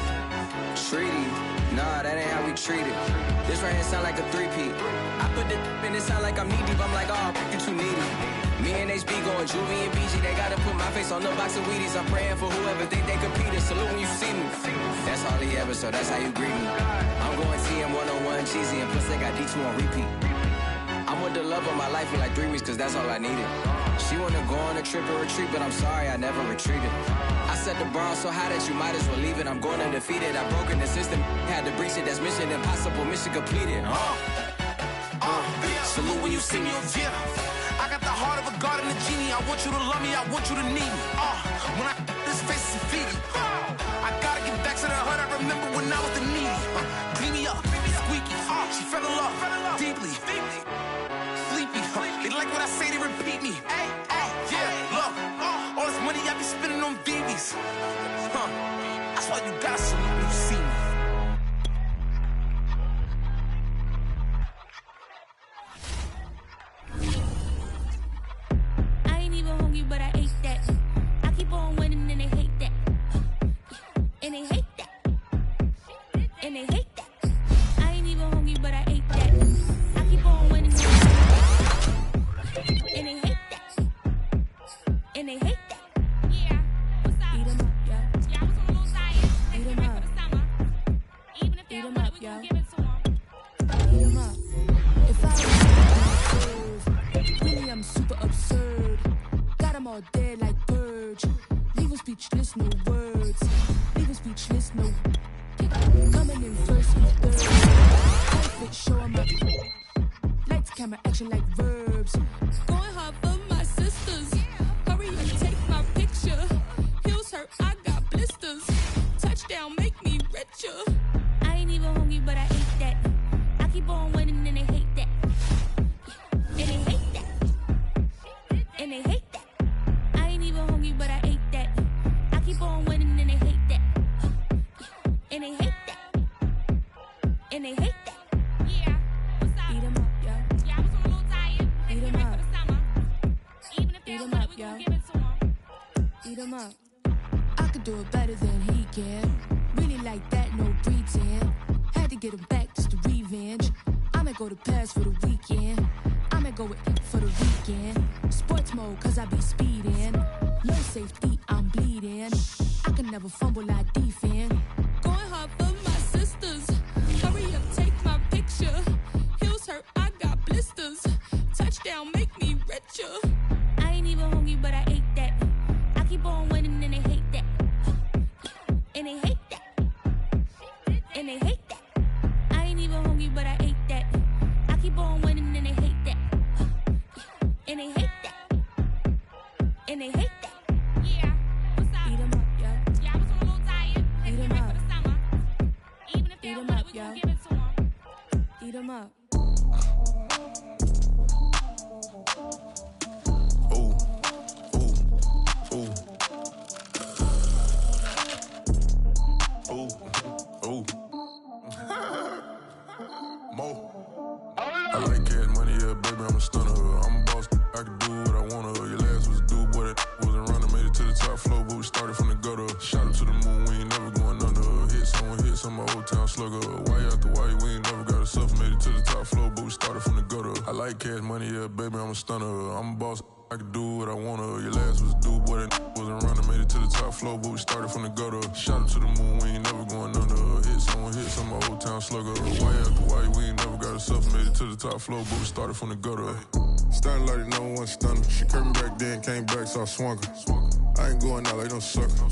Treaty. Nah, that ain't how we treat it. This right here sound like a three-peat. I put the in it sound like I'm knee-deep. I'm like, oh, you too needy. Me and HB going Juvie and BG. They gotta put my face on the box of Wheaties. I'm praying for whoever think they competed. Salute when you see me. That's all he ever, so that's how you greet me. I'm going TM 101 cheesy, and plus they got D2 on repeat. I'm with the love of my life in like 3 weeks, cause that's all I needed. She wanna go on a trip or retreat, but I'm sorry, I never retreated. I set the bar so high that you might as well leave it. I'm going undefeated. I've broken the system, had to breach it. That's mission impossible, mission completed. Salute when you see me, yeah. I got the heart of a god and a genie. I want you to love me, I want you to need me. When I this face is Fiji. I gotta get back to the hood. I remember when I was the needy. Clean me up, squeaky. She fell in love deeply. Sleepy. They like what I say, they repeat me. Yeah, look. All this money I be spending on BBs. That's why you gotta salute when you see me. But I ate that. I keep on winning and they hate that. And they hate that. And they hate that. I ain't even hungry, but I ate that. I keep on winning and they hate that. And they hate that. Yeah. What's up? Eat 'em up, yo. Yeah, I was on a little diet. Eat 'em up. For the summer. Even if they don't want it, we gon' give it to 'em. Eat 'em up. If I was really, I'm super absurd. I'm all dead like purge. Leave them speechless, no words. Leave them speechless, no. Coming in first and third. Outfit showing my lights, camera, action like verbs. Going hard for my sisters. Hurry and take my picture. Heels hurt, I got blisters. Touchdown, make me richer. I ain't even hungry, but I ate that. I keep on winning and they hate that. And they hate that. And they hate that. But I ate that. I keep on winning and they hate that. And they hate that. And they hate that. Yeah. What's up? Eat 'em up, yo. Yeah, I was on a little diet. Eat 'em up. For the summer. Even if they don't want it, we gon' give it to 'em. Eat 'em up. I could do it better than he can. Really like that, no pretend. Had to get him back just to revenge. I'ma go to Paris for the weekend. I'ma go with for the weekend. Sports mode, cause I be speeding. No safety, I'm bleeding. I can never fumble, I defend. Going hard for my sisters. Hurry up, take my picture. Heels hurt, I got blisters. Touchdown, make me richer. I ain't even hungry, but I ate that. I keep on winning and they hate that. And they hate that. And they hate that. I ain't even hungry, but I ate that. I keep on winning and they hate that. And they hate that. And they hate that. Yeah. What's up? Eat 'em up, yo. Yeah, I was on a little diet. Eat 'em up. For the summer. Even if they don't want it, we gon' give it to 'em. Eat 'em up. Ooh, ooh, ooh. Ooh, ooh. Mo. I like cash money, yeah, baby, I'm a stunner. I'm a boss, I can do what I wanna. Your last was a dude, boy, that wasn't running. Made it to the top floor, but we started from the gutter. Shot up to the moon, we ain't never going under. Hit some my old town slugger. Why after why, we ain't never got a suffer. Made it to the top floor, but we started from the gutter. I like cash money, yeah, baby, I'm a stunner. I'm a boss, I can do what I wanna. Your last was a dude, boy, that wasn't running. Made it to the top floor, but we started from the gutter. Shot up to the moon, we ain't never going under. Hit some my old town slugger. Why after why, we ain't never got a suffer. Made it to the top floor, but we started from the gutter. Starting like no one stunner. She curved me back then, came back, so I swung her. I ain't going out like no sucker.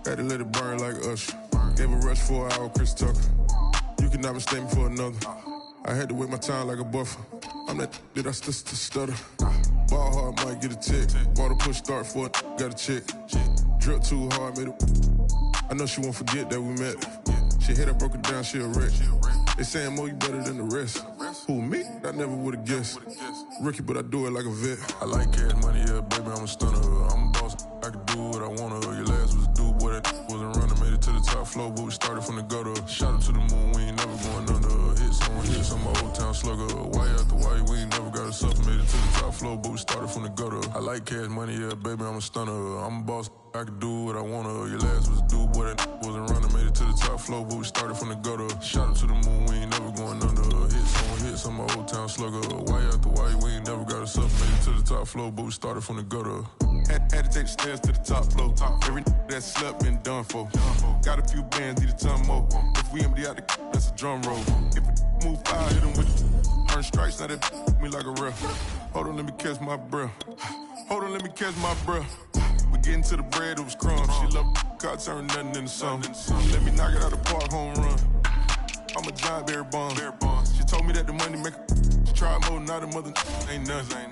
Had to let it burn like Usher. Gave a rush for an hour, Chris Tucker. You can never mistake me for another. I had to wait my time like a buffer. I'm that I stutter. Ball hard, might get a tick. Bought a push start for it, got a chick. Drip too hard, made it. I know she won't forget that we met. She hit, I broke it down, she a wreck. They saying, Mo, you better than the rest. Who, me? I never would've guessed. Rookie, but I do it like a vet. I like cash money, yeah, baby, I'm a stunner. I'm a boss, I can do what I wanna. Your last was a dude, boy, that wasn't running. Made it to the top floor, but we started from the gutter. Shot up to the moon, we ain't never going under. Hit some my old town slugger. Why after why, we ain't never got a suffer. Made it to the top floor, but we started from the gutter. I like cash money, yeah, baby, I'm a stunner. I'm a boss, I can do what I wanna. Your last was a dude, boy, that wasn't running. Made it to the top floor, but we started from the gutter. Shot up to the moon, we ain't never going under. Hit some my old town slugger. Why after why, we ain't never got a suffer. Made it to the top floor, but we started from the gutter. Had to take the stairs to the top floor. Every that slept been done for. Got a few bands, need a ton more. If we empty out the that's a drum roll. If it move fire, hit them with earn strikes, now that me like a ref. Hold on, let me catch my breath. Hold on, let me catch my breath. We getting to the bread, it was crumbs. She love got turned nothing into something. Let me knock it out the park, home run. I'm a giant Barry Bonds. She told me that the money make she try more, not a mother ain't nothing.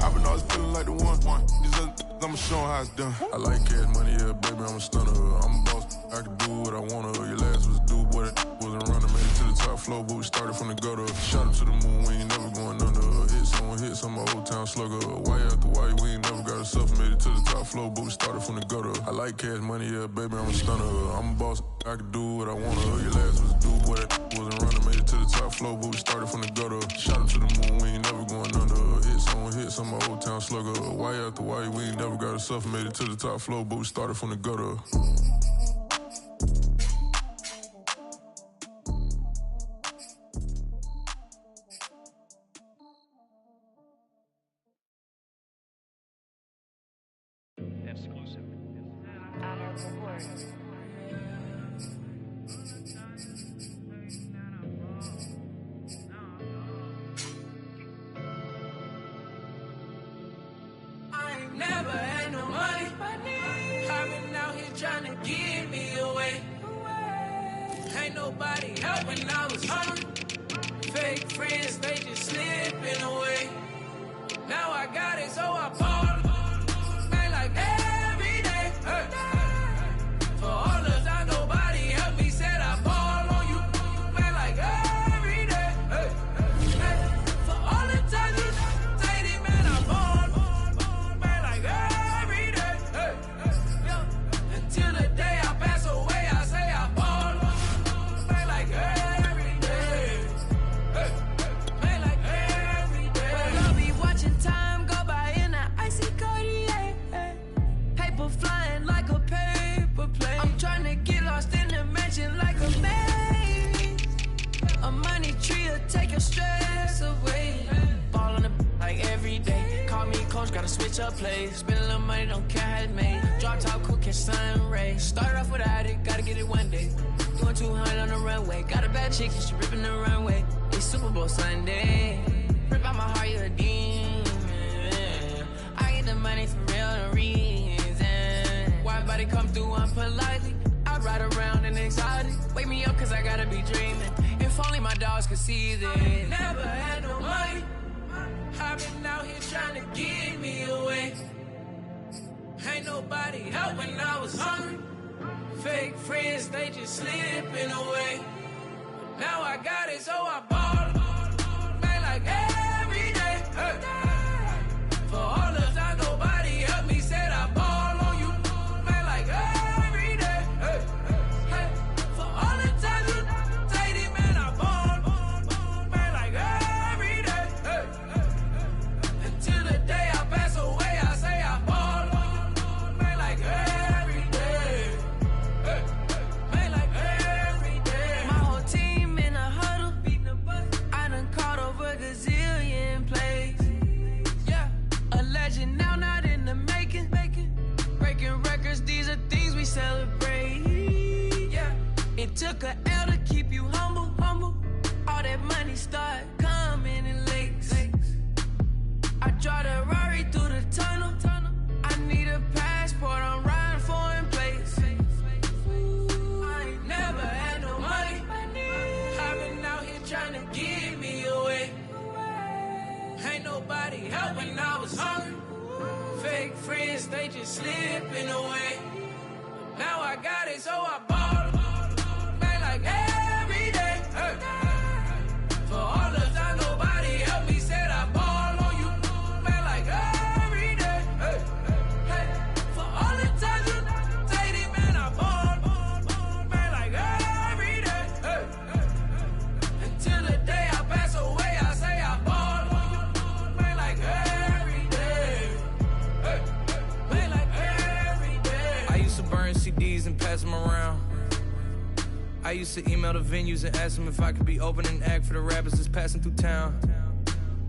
I've been always feeling like the one. These other I'ma show 'em how it's done. I like cash money, yeah, baby, I'm a stunner. I'm a boss, I can do what I wanna. Your last was a dude, boy, that wasn't running. Made it to the top floor, but we started from the gutter. Shot up to the moon, we ain't never going under. Hit some old town slugger. Why after why, we ain't never got ourselves made it to the top floor, but we started from the gutter. I like cash money, yeah, baby, I'm a stunner. I'm a boss, I can do what I wanna. Your last was a dude, boy, that wasn't running. Made it to the top floor, but we started from the gutter. Shot up to the moon, we ain't never going under. Hit some old town slugger. Why after why, we ain't never got ourselves made it to the top floor, but we started from the gutter. Exclusive. Never had no money. I've been out here trying to give me away. Ain't nobody helping, I was hungry. Fake friends, they just slipping away. Now I got it, so I bought. Man, like every day. Hey. For all the time nobody helped me, said I ball on you. Man, like every day. Hey. Hey. For all the times you say it, man, I ball. Till the day I pass away, I say I ball. Man, like every day. Man, like every day. Well, I'll be watching time go by in an icy Cartier. Paper flying like a paper plane. I'm trying to get lost in the mansion like a maze. A money tree will take your stress away. Ball on the like every day. Call me coach, gotta switch up plays. Spend a little money, don't care how it's made. Drop top, cool, catch sun rays. Start off without it, gotta get it one day. Doing 200 on the runway. Got a bad chick, she ripping the runway. It's Super Bowl Sunday. Rip out my heart, you a demon. I get the money for real, no reason. Why everybody come through unpolitely? I ride around in exotic. Wake me up, cause I gotta be dreaming. If only my dogs could see this. Never had no money. I've been out here trying to give me away. Ain't nobody helping, I was hungry. Fake friends, they just slipping away. Now I got it, so I ball. Man, like every day. Hey. For all the time nobody helped me, said I ball on you. Man, like every day. Hey. Hey. For all the times you say it, man, I ball. Man, like every day. Hey. Until the day I pass away, I say I ball. Man, like every day. Man, like every day. My whole team in a huddle. I done caught over a gazillion plays. Yeah, a legend now, not in the making. Breaking records, these are things we celebrate. Yeah, it took a L to keep you humble. All that money start coming in lakes. I draw the Rari through the tunnel. I need a passport, I'm riding foreign place. I ain't never had no money. I've been out here trying to give me away. Ain't nobody helping, I was hungry. Fake friends, they just slipping away. Now I got it, so I ball. Man, like every day. Hey. For all the time nobody helped me, said I ball on you. Man, like every day. Hey. Hey. For all the times you say it, man, I ball. Man, like every day. Hey. Until the day I pass away, I say I ball. Man, like every day. Hey. Man, like every day. I used to burn CDs and pass them around. I used to email the venues and ask them if I could be opening act for the rappers that's passing through town.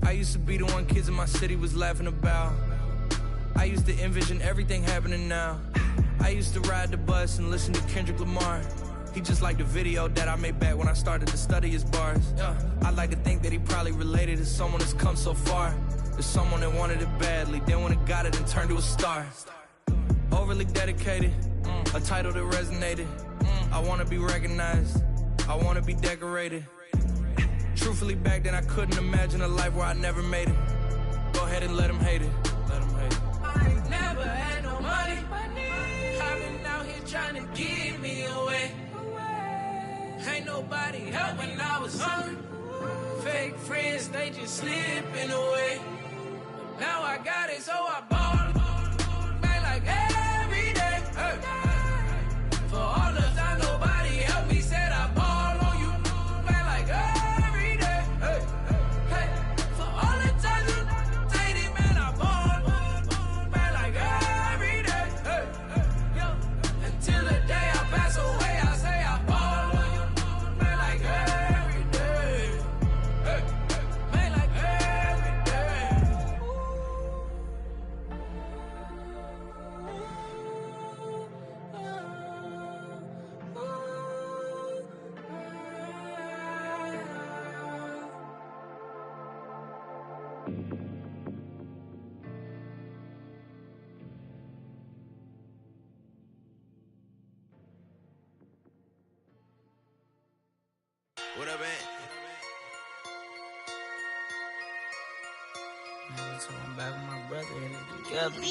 I used to be the one kids in my city was laughing about. I used to envision everything happening now. I used to ride the bus and listen to Kendrick Lamar. He just liked the video that I made back when I started to study his bars. I like to think that he probably related to someone that's come so far. There's someone that wanted it badly, then when it got it and turned to a star. Overly dedicated, a title that resonated. I wanna be recognized, I wanna be decorated. Truthfully, back then I couldn't imagine a life where I never made it. Go ahead and let them hate it. Let them hate it. I ain't never had no money. I've been out here trying to give me away. Ain't nobody help when I was hungry. Fake friends, they just slipping away. But now I got it, so I ball. Man, like every day. Hey. For all the time nobody helped me, said I ball on you. Man, like every day. Hey. Hey. For all the times you take it, man, I ball. Man, like every day. Hey. Yo. Until the day I pass away, I say I ball on you. Man, like every day. Hey. Man, like every day. What up, man? So I'm back with my brother and it's together.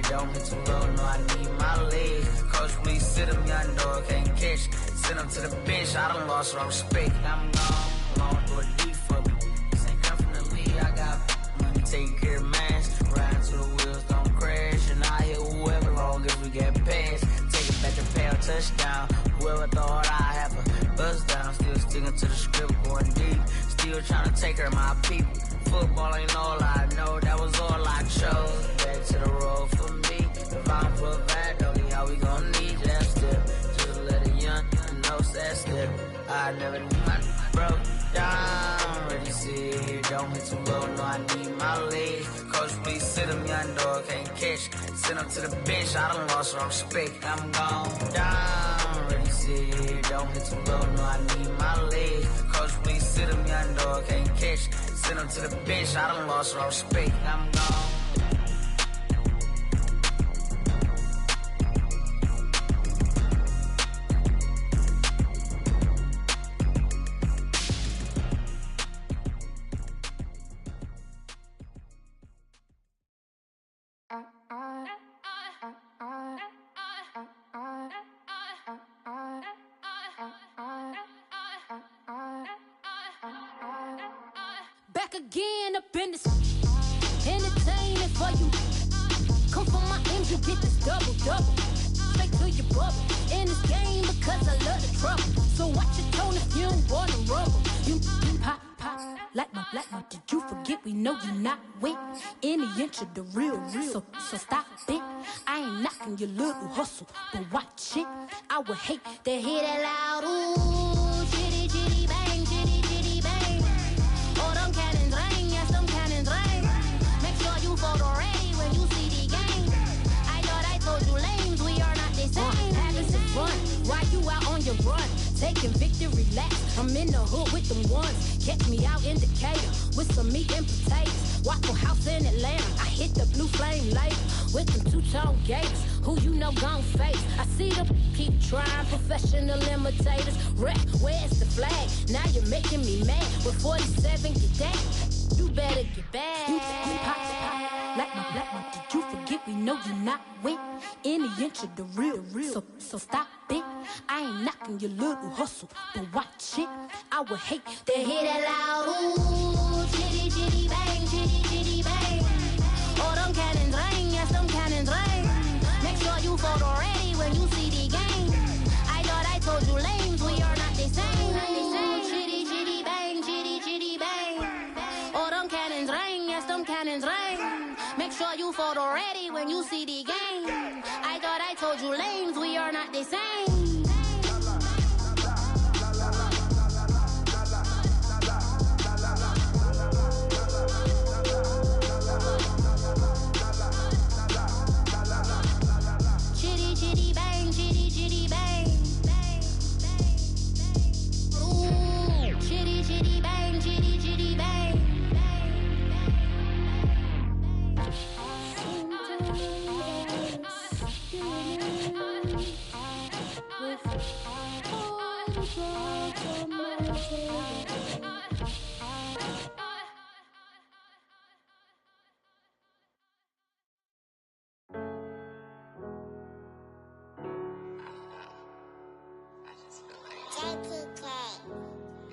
Don't hit too low, no, I need my legs. Coach, please sit him, young dog, can't catch. Send him to the bench, I done lost all respect. I'm gone, long through a deep for me. This ain't come from the league, I got money, take care of mans. Ride till the wheels don't crash, and I hit whoever long as we get past. Take it back to pound, touchdown. Whoever thought I have a buzz down, still sticking to the script, going deep. Still trying to take care of my people. Football ain't all I know, that was all I chose. Back to the road for me. If I'm provide, only how we gon' need that step. Just let a young know that step. I never knew my broke down. Ready, see, don't hit too low, no, I need my legs. Coach, please sit him, young dog, can't catch. Send him to the bench, I done lost all respect. I'm gone down. Ready, see, don't hit too low, no, I need my legs. Coach, please sit him, young dog, can't catch. Send him to the bench, I done lost all respect. I'm gone. Back again up in this entertaining for you. Come for my ends, you get this double. Straight to your bubble. In this game because I love the trouble. So watch your tone if you don't wanna rumble. You pop like my did you forget we know you not with any inch of the real. So stop it. I ain't knocking your little hustle, but watch it. I would hate to hear that loud ooh, chitty chitty bang, chitty chitty bang. Oh, them cannons ring, yes, them cannons ring. Make sure you photo ready when you see the game. I thought I told you lames, we are not the same. Having some fun, while you out on your run. Taking victory laps, I'm in the hood with them ones. Catch me out in Decatur with some meat and potatoes. Waffle House in Atlanta, I hit the blue flame later with them two-tone gators. Who you know gon' face? I see them keep trying, professional imitators. Rep, where's the flag? Now you're making me mad. With 47, get that. You better get back. You pop, like my, did you forget we know you not with any inch of the real. So stop it. I ain't knocking your little hustle, but watch it. I would hate to hear that loud ooh, chitty chitty bang, chitty chitty bang. Oh, them cannons ring, yes, them cannons ring. Make sure you photo ready when you see the game. I thought I told you lames, we are not the same. Chitty chitty bang, chitty chitty bang. Oh, them cannons ring, yes, them cannons ring. Make sure you photo ready when you see the game. I thought I told you lames, we are not the same.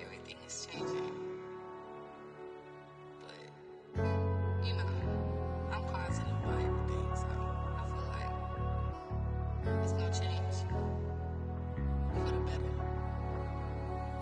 Everything is changing. But, you know, I'm positive about everything, so I feel like it's gonna change for the better.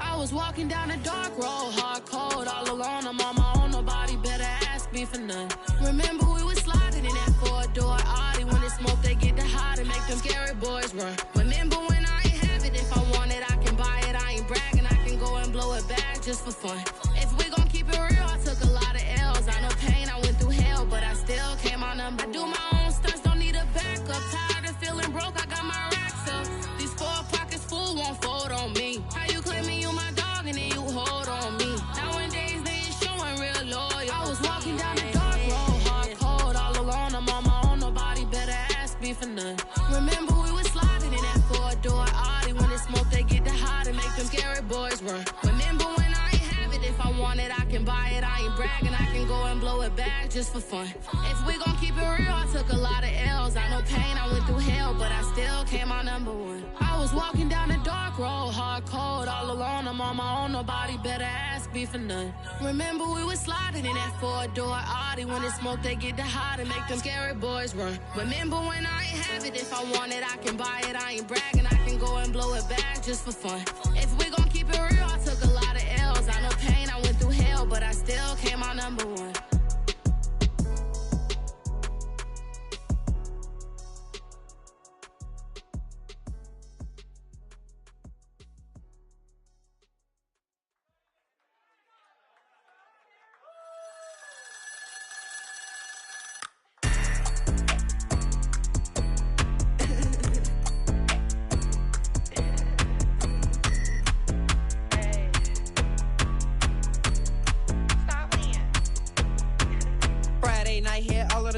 I was walking down a dark road, hard cold, all alone. I'm on my own, nobody better ask me for none. Remember we was sliding in that four-door Audi. When it's smoke, they get the hot and make them scary boys run. Remember when I ain't have it, if I want it, I can buy it. I ain't bragging, I can go and blow it back just for fun. If we gon' keep it real, I took a lot of L's. I know pain, I went through hell, but I still came out number. I do my own stunts, don't need a backup. Tired of feeling broke, I got my racks up. These 4 pockets full won't fold on me. How you claiming you my dog and then you hold on me? Nowadays they ain't showing real loyal. I was walking down the dark road, hard cold, all alone. I'm on my own, nobody better ask me for none. Remember we was sliding in that four-door Audi. When it's smoke, they get the hot and make them scary boys run. Remember when I ain't have it, if I want it, I can buy it. I ain't bragging, I can go and blow it back just for fun. If we gon' keep it real, I took a lot of L's. I know pain, I went through hell, but I still came out number one. I was walking down a dark road, hard cold, all alone. I'm on my own, nobody better ask me for none. Remember we was sliding in that four-door Audi. When it's smoke, they get the hot and make them scary boys run. Remember when I ain't have it, if I want it, I can buy it. I ain't bragging, I can go and blow it back just for fun. If we gon' keep it real, I took a lot of L's. I know pain, I went through hell, but I still came out number one.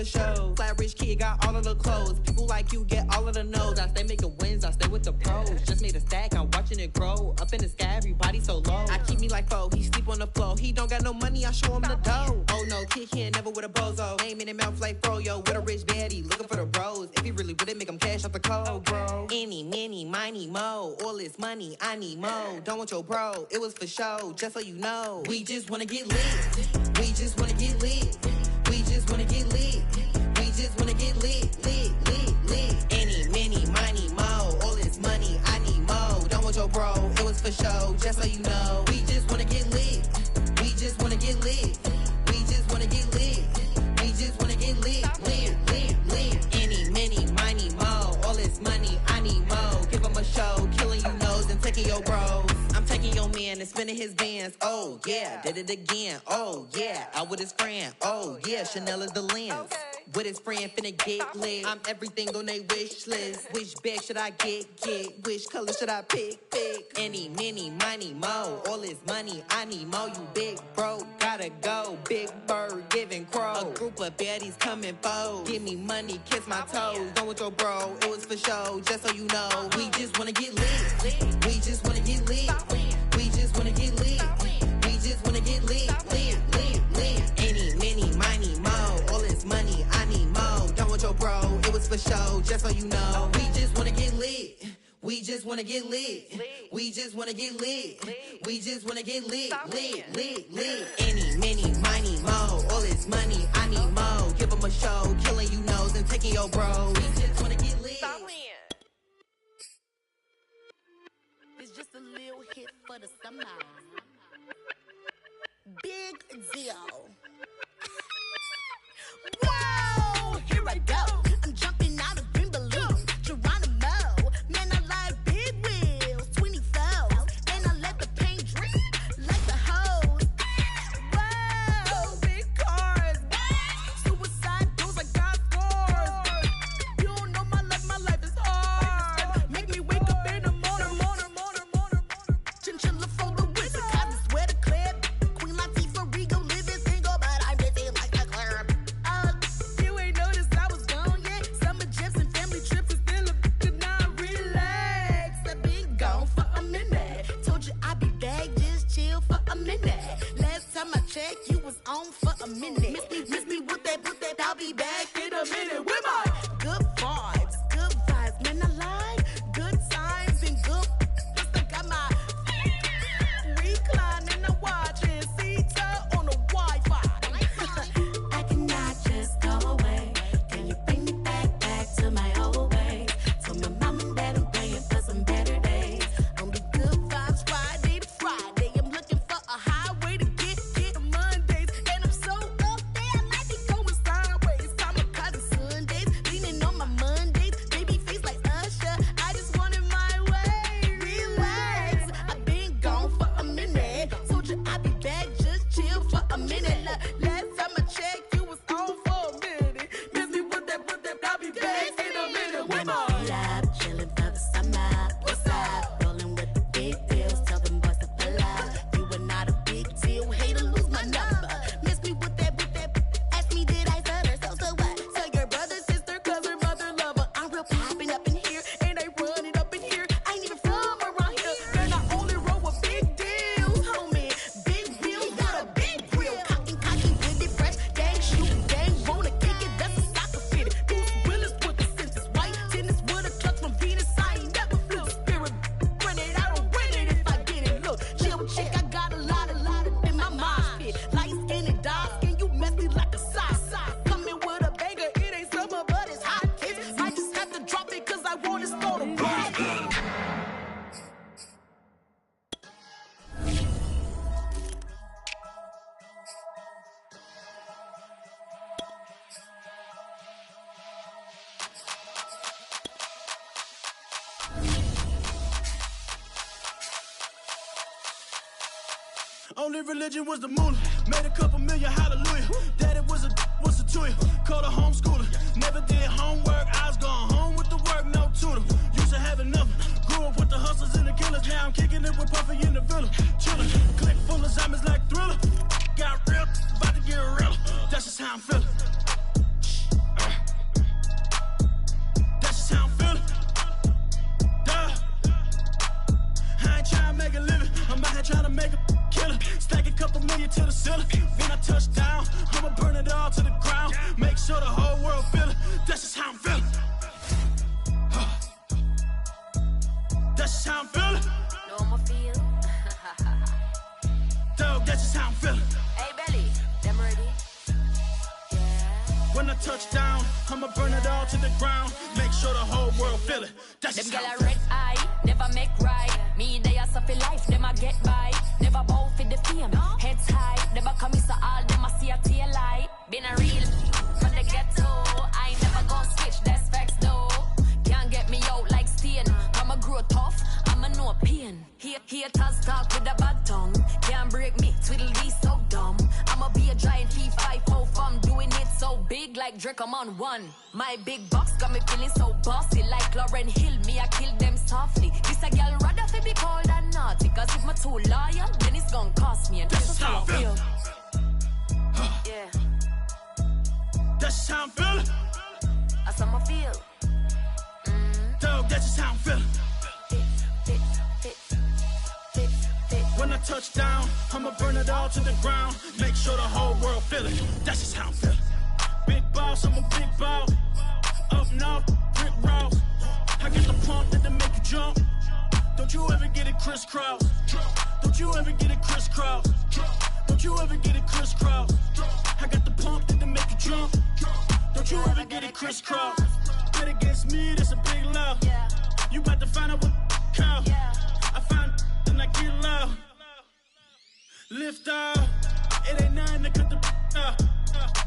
Shows. Flat rich kid got all of the clothes. People like you get all of the no's. I stay making wins, I stay with the pros. Just made a stack, I'm watching it grow. Up in the sky, everybody so low. I keep me like foe, he sleep on the floor. He don't got no money, I show him the dough. Oh no, kid can't never with a bozo. Name in the mouth like froyo. With a rich baddie, looking for the bros. If he really would it make him cash off the cold, bro. Any, many, miny, mo. All this money, I need mo. Don't want your bro, it was for show. Just so you know, we just wanna get lit. We just wanna get lit. We just wanna get lit. We just wanna get lit, lit, lit, lit. Any, many, miny, mo. All this money, I need mo. Don't want your bro, it was for show, just so you know. We just wanna get lit. We just wanna get lit. We just wanna get lit. We just wanna get lit, lit, lit, lit. Any, many, miny, mo. All this money, I need mo. Give him a show, killing you nose and taking your bros. I'm taking your man and spinning his bands. Oh yeah, did it again. Oh yeah, out with his friend. Oh yeah, Chanel is the lens. With his friend finna get lit. I'm everything on they wish list. Which bag should I get? Which color should I pick? Any, many, miny, mo. All this money, I need mo. You big bro, gotta go. Big bird, giving crow. A group of baddies coming foes. Give me money, kiss my toes. Don't with your bro, it was for show, just so you know. We just wanna get lit. We just wanna get lit. We just wanna get lit. We just wanna get lit, lit, lit, lit. Any, many, miny, mo. All this money, I need mo. Don't want your bro, it was for show, just so you know. We just wanna get lit. We just wanna get lit. We just wanna get lit. We just wanna get lit, lit, lit, lit. Any, many, miny, mo. All this money, I need mo. Give him a show, killing you nose and taking your bros. We just wanna get lit. It's just a little hit for the summer. Big deal. Whoa, here I go. I'm jumping out of green balloon. Geronimo, man, I like big wheels, 24s, and I let the paint drip like the hose. Whoa, big cars, suicide doors, I got scores. You don't know my life is hard. Make me wake up in the morning. Chinchilla for the wizard. Only religion was the moolah. Made a couple million, hallelujah. Daddy was a to you. Called a homeschooler. Never did homework. I was going home with the work, no tutor. Used to have enough. Grew up with the hustlers and the killers. Now I'm kicking it with Puffy in the villa. Chillin'. Click full of zombies like Thriller. Got real. About to get real. That's just how I'm feeling. That's just how I'm feeling. Duh. I ain't trying to make a living. I'm out here trying to make a killer. Stack a couple million to the ceiling. When I touch down, I'ma burn it all to the ground. Make sure the whole world feel it. That's just how I'm feeling. That's just how I'm feeling. No, I'ma feel. Dog, that's just how I'm feeling. Hey, Belly, them ready? When I touch down, I'ma burn it all to the ground. Make sure the whole world feel it. That's Them just gyal how a I'm feeling. red eye, never make right. Me, they are suffer life, them a get by. Never bow for the fame, heads high. Never come so all them a see a tail light. Been a real from the ghetto. I ain't never gon' switch, that's facts though. Can't get me out like stain. I'ma grow tough, I'ma know pain. Haters talk with a bad tongue. Can't break me, twiddly so dumb. I'ma be a giant P5 from doing it so big like Drake, I'm on one. My big box got me feeling so bossy like Lauren Hill. Me, I kill them softly. This a girl rather fi be cold than naughty. Cause if my too loyal, then it's gon' cost me. And that's just how I feel. Yeah. That's just how I'm feeling. That's how I feel. Dog, that's just how I'm feeling. When I touch down, I'ma burn it all to the ground. Make sure the whole world feel it. That's just how I'm feeling. Big boss, I'm a big boss. Up north, brick ross. I got the pump that make you jump. Don't you ever get it crisscross. Don't you ever get it crisscross. Don't you ever get it crisscross. I got the pump that make you jump. Don't you ever get it crisscross. Bet against me, that's a big love. You about to find out what cow. I find and I get loud. Lift off, it ain't nothing to cut the off.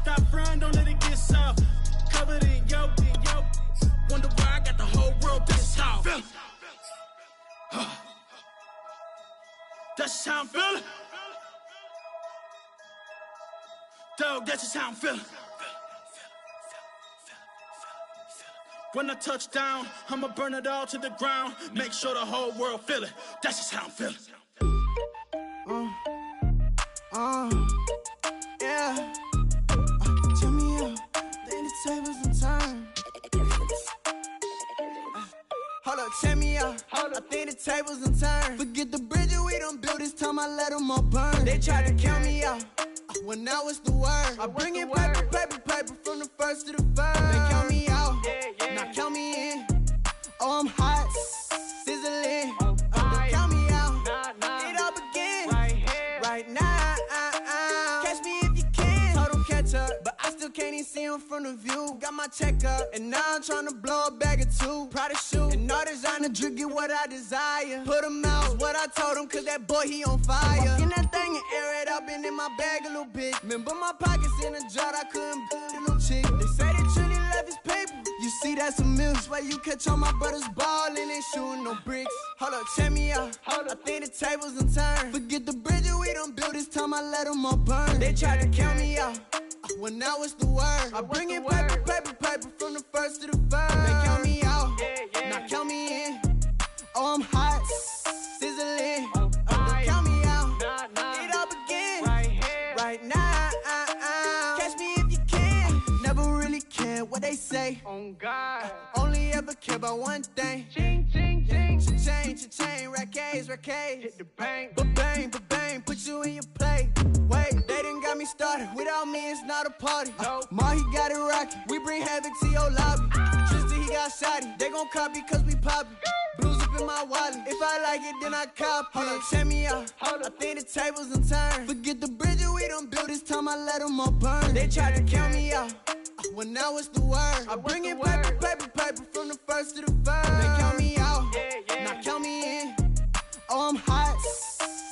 Stop frying, don't let it get soft. Covered in yo. Wonder why I got the whole world, that's just how I'm feeling. That's just how I'm feeling. Dog, that's just how I'm feeling. When I touch down, I'ma burn it all to the ground. Make sure the whole world feel it. That's just how I'm feeling. Yeah. Turn me up, then the tables and turn. Hold up, check me out. I think the tables and turn. Forget the bridge we done built, this time I let them all burn. They tried to count me out, when I was the word. I bring in paper from the first to the third. They count me out, now count me in. Oh, I'm hot, sizzling. Don't count me out, it all begin right now. Catch me if you can. Told them catch up, but I still can't even see him from the view. Got my check up, and now I'm trying to blow a bag or two. Proud of shoe, and all designer drip, get what I desire. Put him out, is what I told him, cause that boy, he on fire. Walk in that thing and air it out, been in my bag a little bit. Remember my pockets in a jar, I couldn't build a little chick. They say they truly left his paper. You see, that's a milk. Why you catch all my brothers ballin', ain't shooting no bricks. Hold up, check me out. I think the tables and turn. Forget the bridge we done built, this time I let them all burn. They tried to count me out, when I was the word. I bring in paper from the first to the third. They count me out, now count me in. Oh, I'm hot, sizzling. Don't count me out, it all begin right now. Catch me if you can. Never really care what they say. Oh God, only ever care about one thing. Ching, ching, ching. Cha-ching, rackets. Hit the bank, ba-bang, put you in your play. Wait, they done got me started. Without me, it's not a party. Ma, he got it rockin'. We bring havoc to your lobby. Tristan, he got shotty. They gon' copy cause we poppin'. Blues up in my wallet. If I like it, then I cop it. Hold up, check me out. I think the tables and turn. Forget the bridge we done built, this time I let them all burn. They tried to count me out, when I was the word. I bring in paper from the first to the third. They count me out, now count me in. Oh, I'm hot,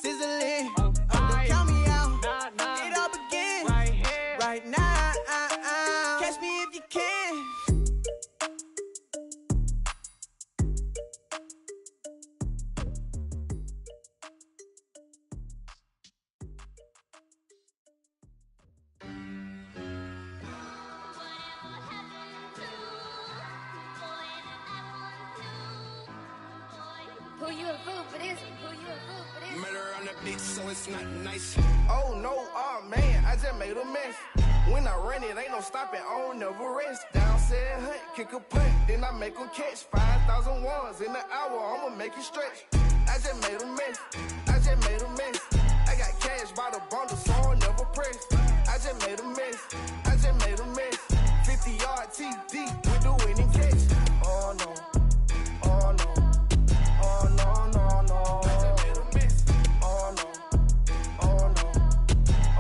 sizzling. Don't count me out, it all begin right now. Catch me if you can. a fool for this one. Who you a fool for this one? Murder on the bitch, so it's not nice. Oh no, oh man, I just made a mess. When I run it, ain't no stopping, I don't never rest. Down said hunt, kick a punt, then I make them catch 5,000 ones in an hour, I'ma make it stretch. I just made a mess, I just made a mess. I got cash by the bundle, so I'll never press. I just made a mess, I just made a mess. 50-yard TD with the winning catch. Oh no, oh no, oh no, no, no. I just made a mess, oh no, oh no,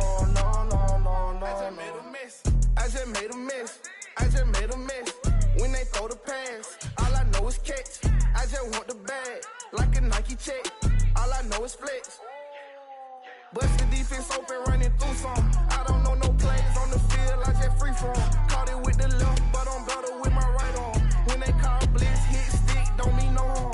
oh no, no, no, no. I just made a mess, I just made a mess, I just made a mess. When they throw the pass, all I know is catch. I just want the bag, like a Nike check. All I know is flex. Bust the defense open, running through some. I don't know no plays on the field, I just free from. Caught it with the left, but I'm better with my right arm. When they call blitz, hit stick, don't mean no harm.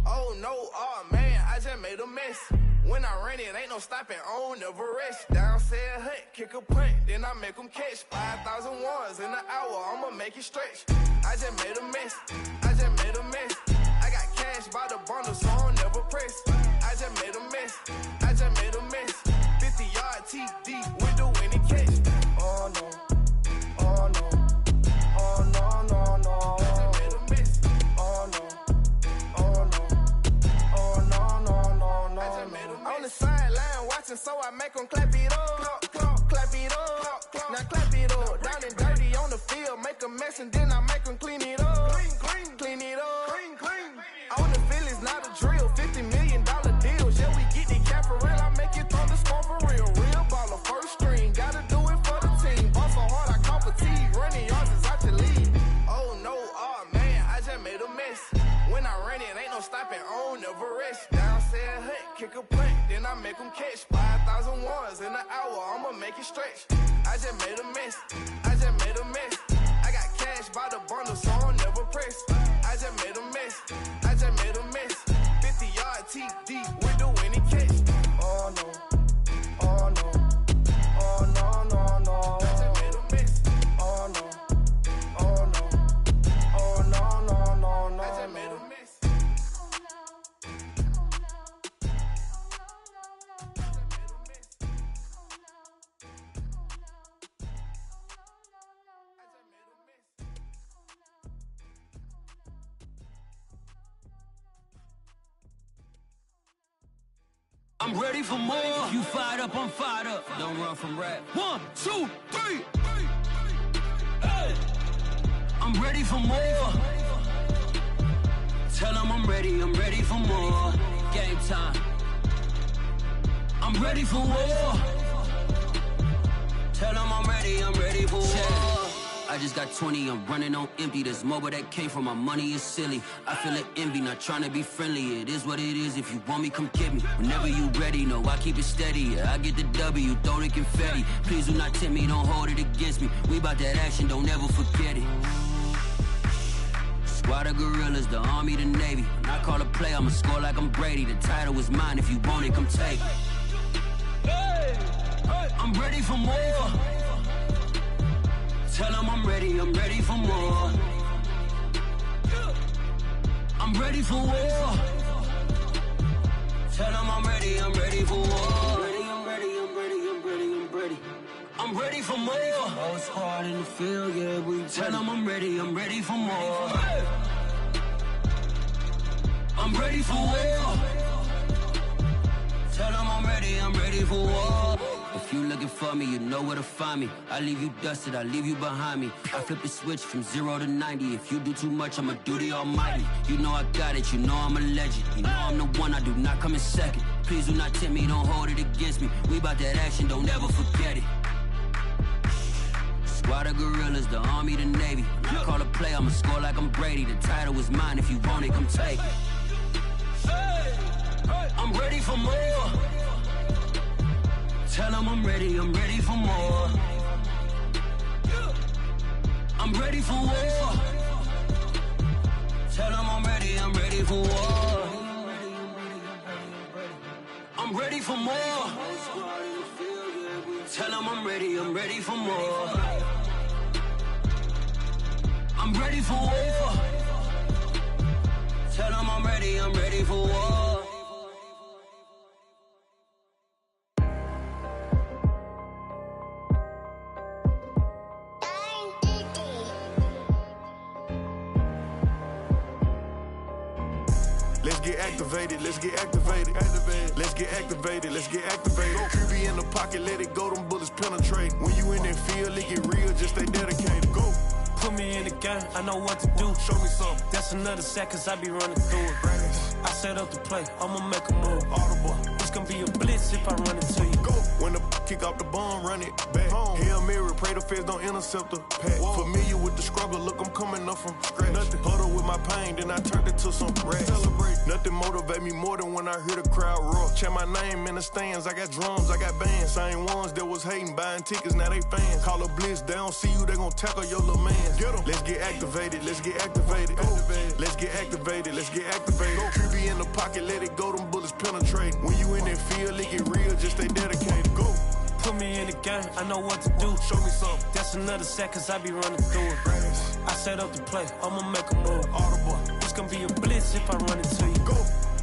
Oh no, oh man, I just made a mess. When I run it, ain't no stopping, I don't never rest. Down said hunt, kick a punt, then I make them catch 5,000 ones in an hour, I'ma make it stretch. I just made a mess, I just made a mess. I got cash by the bundle, so I'll never press. I just made a mess, I just made a mess. 50-yard TD with the winning catch. Oh no, oh no, oh no, no, no. I just made a mess. Oh no, oh no, oh no, no, no, no. I just made a mess. On the sideline watching, so I make them clap it up. Clap, clap, clap it up. Clap, clap. Now clap it up. Down and dirty on the field, make a mess and then I make them clean it up. Clean, clean, clean it up. Clean, clean. On the field is not a drill. $50 million deals. Yeah, we get the cap for real. I make it thunder score for real. Real baller, first string. Gotta do it for the team. Ball so hard, I call fatigue. Running yards is out your league. Oh no, oh man, I just made a mess. When I run it, ain't no stopping. I don't never rest. Down said hunt, kick a punt, then I make them catch 5,000 ones in an hour. I'ma make it stretch. I just made a mess. I just made a mess. I got cash by the bundle, so I'll never press. I just made a mess. I just made a mess. 50-yard TD with the winning catch. Oh no, oh no, oh no, no, no. I just made a mess. Oh no, oh no, oh no, no, no, no. I just made a mess. I'm ready for more. You fired up, I'm fired up. Don't run from rap. 1, 2, 3. Hey. I'm ready for more. Tell them I'm ready for more. Game time. I'm ready for war. Tell them I'm ready for war. I just got 20, I'm running on empty. This mobile that came from my money is silly. I feel it envy, not trying to be friendly. It is what it is, if you want me, come get me. Whenever you ready, no, I keep it steady. Yeah, I get the W, throw the confetti. Please do not tempt me, don't hold it against me. We bout that action, don't ever forget it. Squad of gorillas, the army, the navy. When I call a play, I'ma score like I'm Brady. The title is mine, if you want it, come take it. I'm ready for more. Tell them I'm ready for more. I'm ready for war. Tell them I'm ready for war. I'm ready for more. Whole squad in the field, yeah, we tell them I'm ready for more. I'm ready for war. Tell them I'm ready for war. If you looking for me, you know where to find me. I leave you dusted, I leave you behind me. I flip the switch from 0 to 90. If you do too much, I'ma do the almighty. You know I got it, you know I'm a legend. You know I'm the one, I do not come in second. Please do not tempt me, don't hold it against me. We bout that action, don't ever forget it. Squad of gorillas, the army, the navy. When I call a play, I'ma score like I'm Brady. The title is mine, if you want it, come take it. I'm ready for more. Tell them I'm ready for more. I'm ready for war. Tell them I'm ready for war. I'm ready for more. Tell them I'm ready for more. I'm ready for war. Tell them I'm ready for war. Let's get activated, let's get activated. Let's get activated, let's get activated. QB in the pocket, let it go, them bullets penetrate. When you in that field, it get real, just stay dedicated. Go. Put me in the game, I know what to do. Show me something. That's another sack, cause I be running through it. I set up the play, I'ma make a move. Audible. It's gonna be a blitz if I run into you. Go. When the kick off the bomb, run it back. Home. Hail Mary, pray the feds don't intercept the pack. Whoa. Familiar with the struggle, look, I'm coming up from scratch. Nothing. Huddle with my pain, then I turned it to some rats. Celebrate. Nothing motivate me more than when I hear the crowd roar. Chant my name in the stands, I got drums, I got bands. Same ones that was hating, buying tickets, now they fans. Call a blitz, they don't see you, they gon' tackle your little man. Get 'em. Let's get activated, let's get activated. Go. Let's get activated, let's get activated. Go. QB in the pocket, let it go, them bullets penetrate. When you in that field, it get real, just stay dedicated. Go. Put me in the game, I know what to do. Show me something. That's another sack, cause I be running through it. I set up the play, I'ma make a move. Audible. It's gonna be a blitz if I run into you. Go.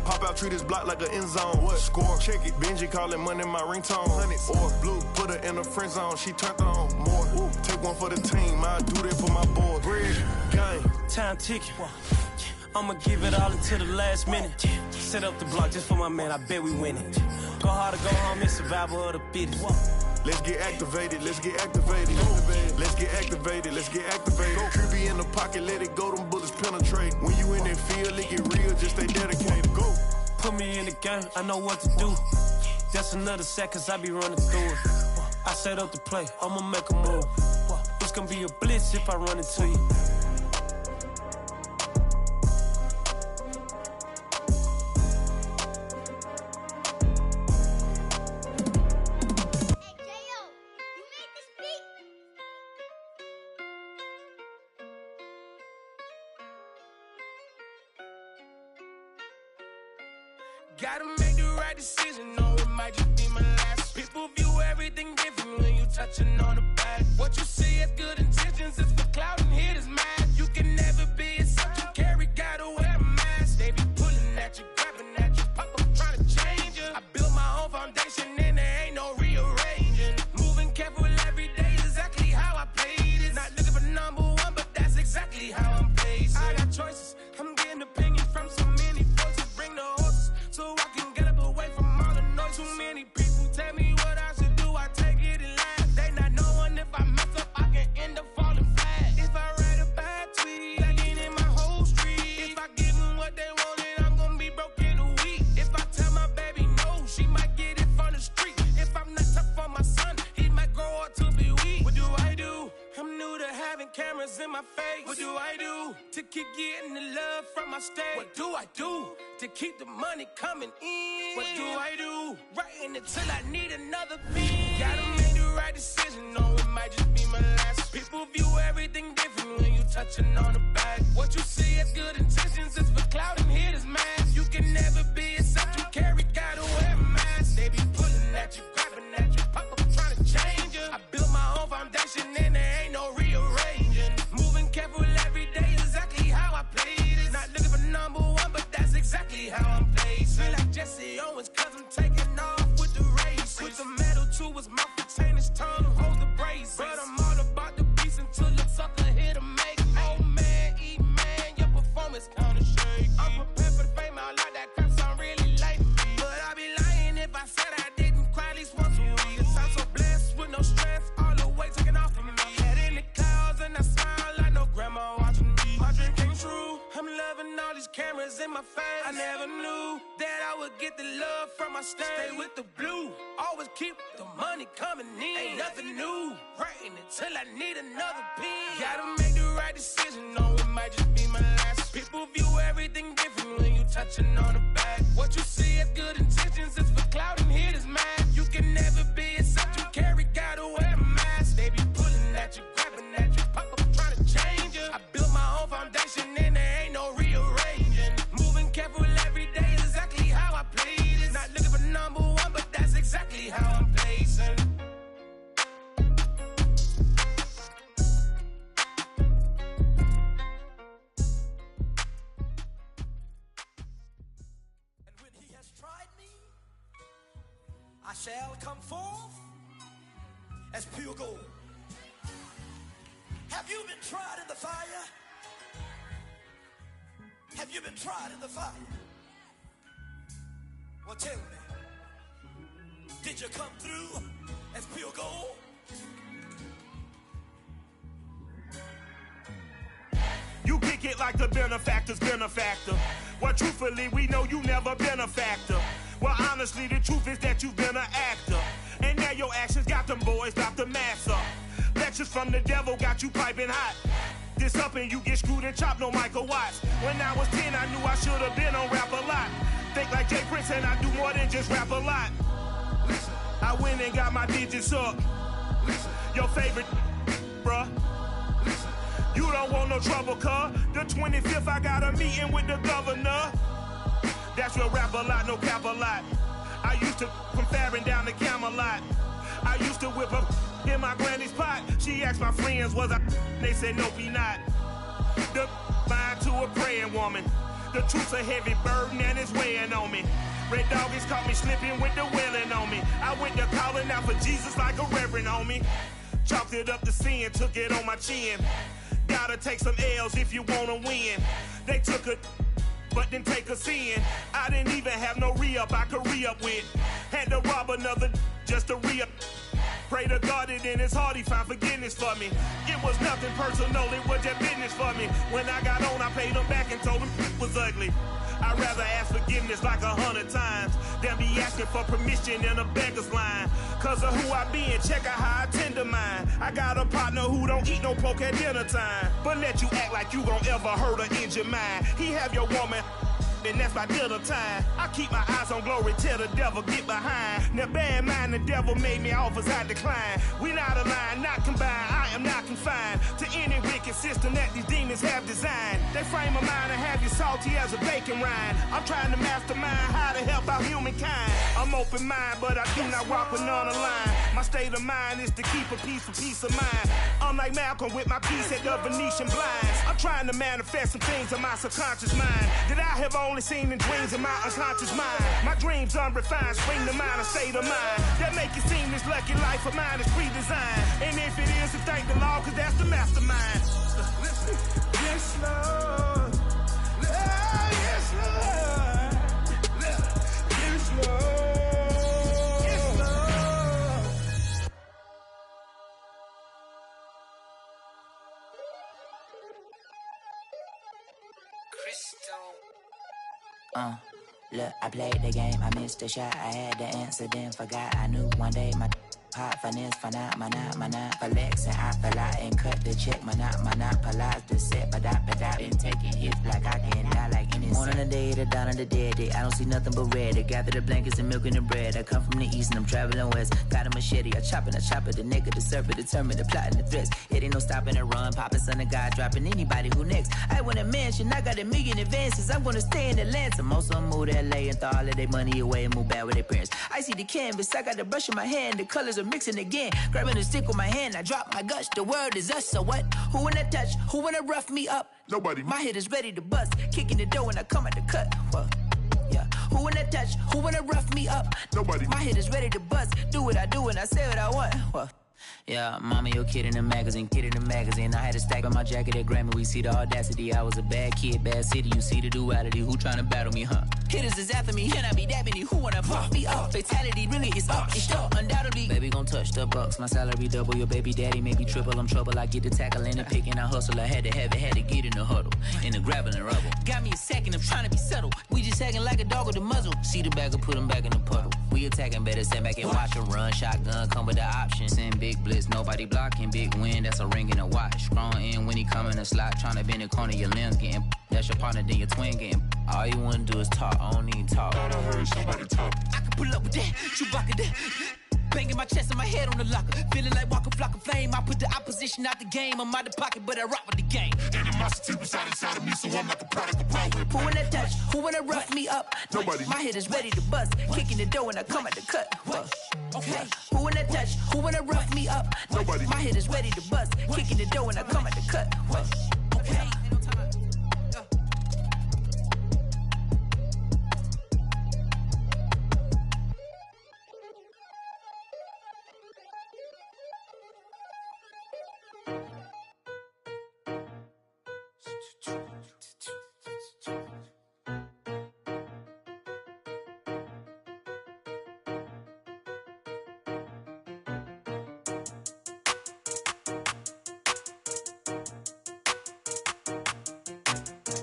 Pop out, treat this block like an end zone. What? Score, check it. Benji calling money my ringtone. Hundreds or blue, put her in the friend zone. She turned on more. Ooh. Take one for the team, I do that for my boy. Bread, game. Time ticking. I'ma give it all until the last minute. Set up the block just for my man, I bet we win it. Go hard or go home, it's survival of the fittest. Let's get activated, let's get activated. Let's get activated, let's get activated. QB in the pocket, let it go, them bullets penetrate. When you in that field, it get real, just stay dedicated. Go. Put me in the game, I know what to do. That's another sack, cause I be running through it. I set up the play, I'ma make a move. It's gonna be a blitz if I run into you. Gotta make the right decision, no, it might just be my last. People view everything different when you touching on the back. What you see as good intentions is for clout and hitters mad. You can never be yourself, you carry, gotta wear a mask. They be pulling at you, grabbing at you, pop up trying to change you. I built my own foundation and there ain't no rearranging. Moving careful every day, exactly how I played it. Not looking for number one, but that's exactly how I'm placed. I got choices, I'm getting opinion from so many voices. Bring the horses so I can get up away from all the noise. Too many people tell me what I should do, I take it and laugh. They not knowing if I mess up, I can end up falling flat. If I write a bad tweet, I get in my whole street. If I give them what they wanted, I'm gonna be broke in a week. If I tell my baby no, she might get it from the street. If I'm not tough for my son, he might grow up to be weak. What do I do? I'm new to having cameras in my face. What do I do to keep getting the love from my state? What do I do to keep the money coming in? What do I do? Writing until I need another pen. Gotta make the right decision, no, it might just be my last. People view everything different when you touching on the back. What you see as good intentions is for clout and hitters mad. You can never be yourself, you carry, gotta wear a mask. They be pulling at you, grabbing at you, pop up trying to change you. I built my own foundation and there ain't no rearranging. Moving careful every day, exactly how I played it. Not looking for number one, but that's exactly how I'm placed. Feel like Jesse Owens, cause I'm taking off with the race. With the metal to his mouth, retain his tongue, hold the braces. But I'm all about the beast until the sucker hit a make. Oh man, eat man, your performance kinda shaky. I'm prepared for the fame, I like that crap sound really like me. But I'd be lying if I said I didn't cry at least once a week. Cause I'm so blessed with no stress, all the weight taken off of me. Head in the clouds and I smile like no grandma watching me. My dream came true, I'm loving all these cameras in my face. I never knew that I would get the love from my state. Stay with the blue, always keep the money coming in. Ain't nothing new, writing until I need another pen. Gotta make the right decision, no, it might just be my last. People view everything different when you touching on the back. What you see as good intentions is for clout and hitters mad. You can never be yourself, you carry, gotta wear a mask. They be pulling at you, grabbing at you, pop up trying to change you. I built my own foundation and there ain't no rearranging. Moving careful every day, exactly how I played it. Not looking for number one, but that's exactly how I'm placing. shall come forth as pure gold. Have you been tried in the fire? Have you been tried in the fire? Well, tell me, did you come through as pure gold? You kick it like the benefactor's benefactor. Well, truthfully, we know you never been a factor. Well, honestly, the truth is that you've been an actor. And now your actions got them boys drop the mask up. Lectures from the devil got you piping hot. This up and you get screwed and chopped, no Michael Watts. When I was 10, I knew I should have been on Rap a Lot. Think like Jay Prince and I do more than just rap a lot. I went and got my digits up. Your favorite, bruh. You don't want no trouble, cuz. The 25th, I got a meeting with the governor. That's real rap a lot, no cap a lot. I used to from Farron down to Camelot. I used to whip up in my granny's pot. She asked my friends, was I? They said, nope, he not. The fine to a praying woman. The truth's a heavy burden and it's weighing on me. Red Doggies caught me slipping with the wailing on me. I went to calling out for Jesus like a reverend on me. Chalked it up to sin, took it on my chin. Gotta take some L's if you wanna win. They took a but didn't take a sin. I didn't even have no re-up I could re-up with. Had to rob another just to re-up. Pray to God that in his heart he found forgiveness for me. It was nothing personal, it was just business for me. When I got on, I paid him back and told him it was ugly. I'd rather ask forgiveness like 100 times than be asking for permission in a beggar's line. Cause of who I be and check out how I tend to mine. I got a partner who don't eat no pork at dinner time, but let you act like you gon' ever hurt or injure mine. He have your woman and that's by dinner time. I keep my eyes on glory till the devil get behind. Now bear in mind the devil made me offers I decline. We not aligned, not combined, I am not confined to any wicked system that these demons have designed. They frame a mind and have you salty as a bacon rind. I'm trying to mastermind how to help out humankind. I'm open mind, but I do not walk with none aligned. My state of mind is to keep a peace for peace of mind. Unlike Malcolm with my piece at the Venetian blinds. I'm trying to manifest some things in my subconscious mind that I have only seen in dreams in my unconscious mind. My dreams unrefined, spring to mind, a state of mind that make it seem this lucky life of mine is pre-designed. And if it is, then thank the Lord, cause that's the mastermind. Yes, Lord. Yes, Lord. Yes, Lord. Yes, Lord. Look, I played the game, I missed the shot. I had the answer, then forgot. I knew one day my hot finesse, flexing, I fell out and cut the check. Monopolize the set, but I been taking hits like I can die like any morning of the day, the dawn of the dead day. I don't see nothing but red. I gather the blankets and milk and the bread. I come from the east and I'm traveling west. Got a machete, I chop it, the neck of the serpent, determined the plot and the threats. It ain't no stopping and run, popping son of God, dropping anybody who next. I want a mansion, I got a million advances. I'm gonna stay in Atlanta. Most of them move to LA and throw all of their money away and move back with their parents. I see the canvas, I got the brush in my hand, the colors are mixing again. Grabbing a stick with my hand, I drop my guts. The world is us, so what? Who wanna touch? Who wanna rough me up? Nobody. My head is ready to bust, kicking the door when I come at the cut. Well, yeah. Who wanna touch? Who wanna rough me up? Nobody. My head is ready to bust. Do what I do and I say what I want. Well, yeah, mama, your kid in the magazine, I had a stack on my jacket at Grammy. We see the audacity. I was a bad kid, bad city. You see the duality. Who trying to battle me, huh? Hitters is after me, and I be that many. Who wanna pop me up? Fatality really is up. It's sure, undoubtedly. Baby gon' touch the bucks. My salary double. Your baby daddy maybe triple. I'm trouble. I get the tackle and the pick and I hustle. I had to have it, had to get in the huddle, in the gravel and rubble. Got me a second. I'm trying to be subtle. We just acting like a dog with a muzzle. See the bagger, put him back in the puddle. We attacking, better stand back and watch him run. Shotgun come with the option. Send big blitz, nobody blocking. Big win, that's a ring and a watch. Strong in when he come in a slot. Trying to bend the corner, your limbs getting. That's your partner, then your twin getting. All you wanna do is talk, I don't need talk. Thought I heard somebody talk. I can pull up with that, Chewbacca that. Banging my chest and my head on the locker. Feeling like Walker Flock of Flame. I put the opposition out the game. I'm out of pocket, but I rock with the game. Animosity reside inside of me, so I'm like a product of power. Who wanna touch? Who wanna rough me up? Nobody. My head is ready to bust. Kicking the door when I come at the cut. Okay. Who wanna touch? Who wanna rough me up? Nobody. My head is ready to bust. Kicking the door when I come at the cut. Okay.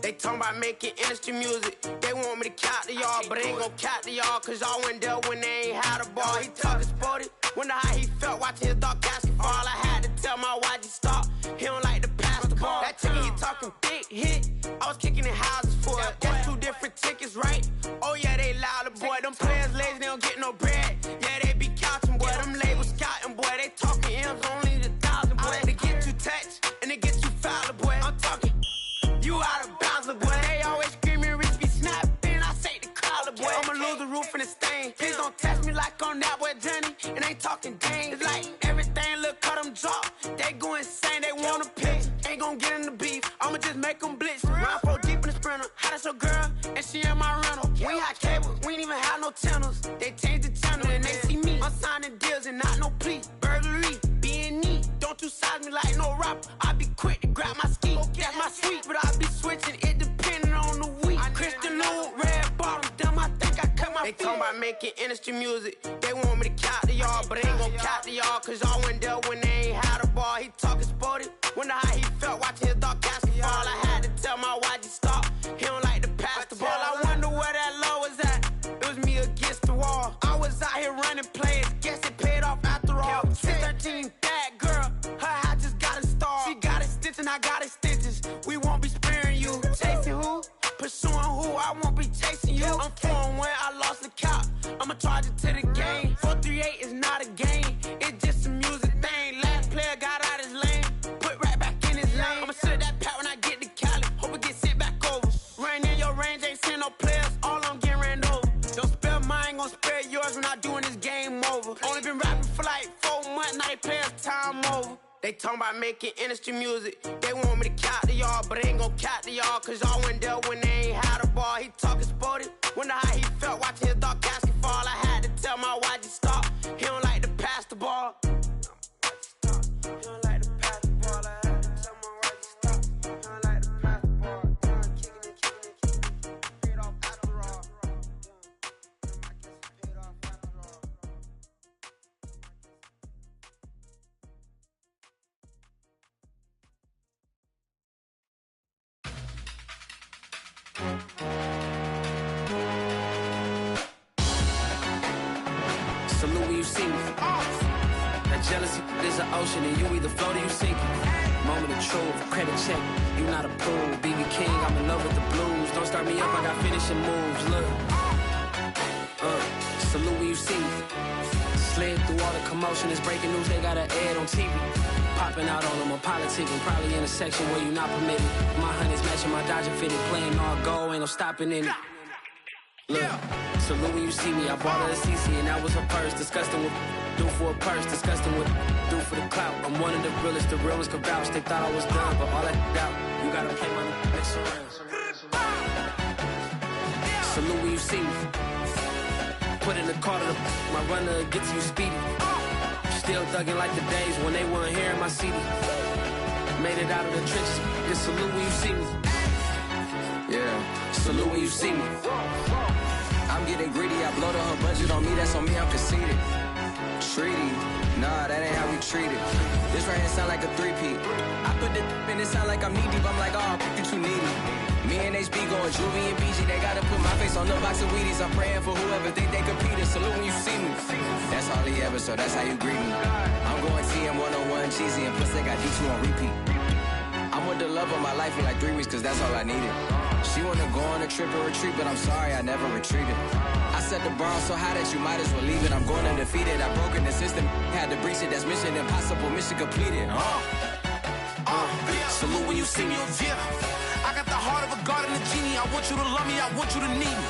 They talking about making industry music. They want me to count to y'all, but I ain't gon' count to y'all, cause y'all went there when they ain't had a ball. He talking sporty, wonder how he felt watching his dog Gaskin fall. I had to tell my YG stop, he don't like to pass the ball. That chicken, he talking big hit, I was kicking in houses for it. That's 2 different tickets, right? Oh yeah, they louder, boy. Them players lazy, they don't get no bread. Yeah, they be couching, boy. Them labels scouting, boy. They talking M's only the 1,000, boy. They get you touched, and they get you fouled, boy. I'm talking, you out of bounds, boy. They always screaming, Rich be snapping. I say the collar, boy. I'ma lose the roof in the stain. Please don't test me like on that boy Johnny. And ain't talking dang. It's like everything look cut them drop. They go insane, they want a pitch. Ain't gon' get in the beef. I'ma just make them blitz. Round 4 deep in the sprinter. How that's your girl? And she in my rental. We ain't had cables, we ain't even have no channels. They changed the channel and they see me. I'm signing deals and not no plea. Burglary, B&E. Don't you size me like no rapper. I be quick to grab my ski. That's my sweet, but I be switching it depending on the week. Christian Lou, red bottoms, damn, I think I cut my feet. They talking about making industry music. They want me to count to y'all, but I ain't gon' count to y'all, cause y'all went there when they ain't had a ball. He talking sporty, wonder how he felt watching his dog Gaskin fall. I had to tell my YG stop, he don't like to pass the ball. I wonder where that low was at. It was me against the wall. I was out here running plays, guess it paid off after all. 613, that girl, her hat just got a star. She got extension, I got extensions. We won't be sparing you. Chasing who? Pursuing who? I won't be chasing you. I'm 4-1, I lost the count. I'ma charge it to the game. 438 is not a game, it's just a music thing. Last player got out his lane, put right back in his lane. I'ma sit that pat when I get to Cali, hope it get sent back over. Ran in your range, ain't seen no players, all I'm getting ran over. Don't spare mine, gon' spare yours when I doing this game over. Only been rapping for like 4 months, now they play us time over. They talking about making industry music. They want me to count to y'all, but I ain't gon' count to y'all, cause y'all went there when they ain't had a ball. He talking sporty, wonder how he felt watching his dog Gaskin fall. I had to tell my YG stop, he don't like to pass the ball. He don't like to pass the ball. I had to tell my YG stop, he don't like to pass the ball. Kicking it, paid off after all. I guess it paid off after all. Salute when you see me. That jealousy is an ocean and you either float or you sink. Moment of truth, credit check, you not approved. BB King, I'm in love with the blues. Don't start me up, I got finishing moves. Look, salute when you see me. Slid through all the commotion, it's breaking news, they got an ad on TV. Popping out on them, I'm politicking, probably in a section where you not permitted. My honey's matching my Dodger fitted, playing all go, ain't no stopping in it. Look, salute when you see me, I bought her a CC and that was her purse. Disgusting with do for a purse, disgusting with do for the clout. I'm one of the realest, the real ones could vouch. They thought I was done, but all that doubt, you gotta play my next round. Salute when you see me. Put in the car to my runner gets you speedy. Still thugging like the days when they weren't here in my city. Made it out of the trenches. Just salute when you see me. Yeah, salute when you see me. I'm getting greedy, I blow her budget on me, that's on me, I'm conceited. Treaty, nah, that ain't how we treat it. This right here sound like a 3-peat. I put the in it sound like I'm knee deep, I'm like, oh, you too needy. Me and HB going Juvie and BG, they gotta put my face on the box of Wheaties. I'm praying for whoever think they competed. Salute when you see me. That's all he ever, so that's how you greet me. I'm going TM 101 cheesy and plus they got D2 on repeat. I'm with the love of my life in like 3 weeks, cause that's all I needed. She wanna go on a trip or retreat, but I'm sorry, I never retreated. I set the bar so high that you might as well leave it. I'm going undefeated, I've broken the system, had to breach it, that's mission impossible, mission completed. Salute when you see me, yeah. I got the heart of a god and a genie. I want you to love me, I want you to need me.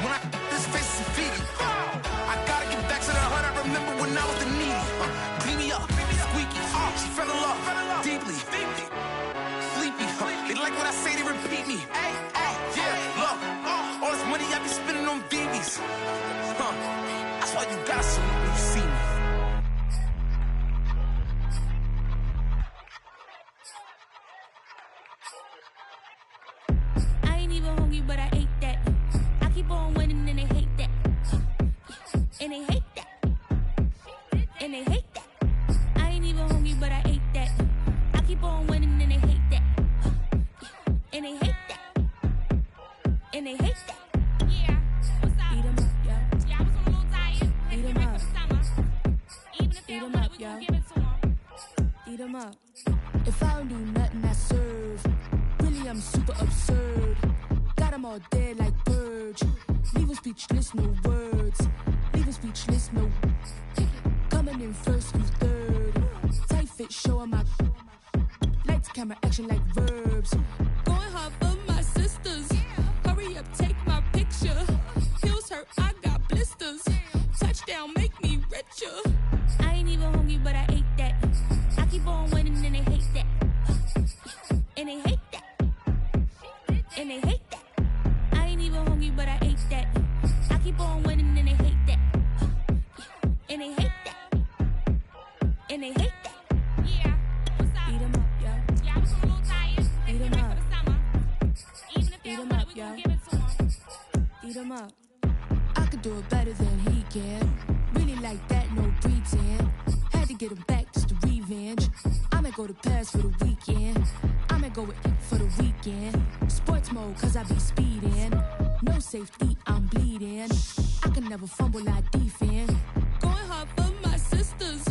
When I this face is feedy. I gotta get back to the hood, I remember when I was the needy. Clean me up, squeaky. She fell in love, deeply. Sleepy, they like what I say, they repeat me. Yeah, look, all this money I be spending on BBs. That's why you gotta salute when you see me. and they hate that. I ain't even hungry, but I ate that. I keep on winning and they hate that. And they hate that. And they hate that. Yeah, what's up? Eat 'em up, yo. Yeah, I was on a little diet. Eat 'em Ready up. for the summer. Even if they Eat don't 'em want up, it, we yo. gon' give it to them. Eat 'em up. If I don't do nothing, I serve. Really, I'm super absurd. Got 'em all dead like birds. Leave 'em speechless, no words. Leave 'em speechless, no. Coming in first, you third. Tight fit, showing my. Lights, camera, action like verbs. Going hard for my sisters. Hurry up, take my picture. Heels hurt, I got blisters. Touchdown, make me richer. I ain't even hungry, but I ate that. I keep on winning and they hate that. And they hate that. And they hate that. I ain't even hungry, but I ate that. I keep on winning and they hate that. And they hate that. And they hate that. Yeah, what's up? Eat 'em up, yo. Yeah, I was on a little diet. Eat 'em Ready up. for the summer. Even if they Eat don't 'em want up, it, we yo. gon' give it to them. Eat 'em up. I could do it better than he can. Really like that, no pretend. Had to get him back just to revenge. I'ma go to Paris for the weekend. I'ma go with it for the weekend. Sports mode, cause I be speeding. No safety, I'm bleeding. I can never fumble, I defend. Going hard for my sisters.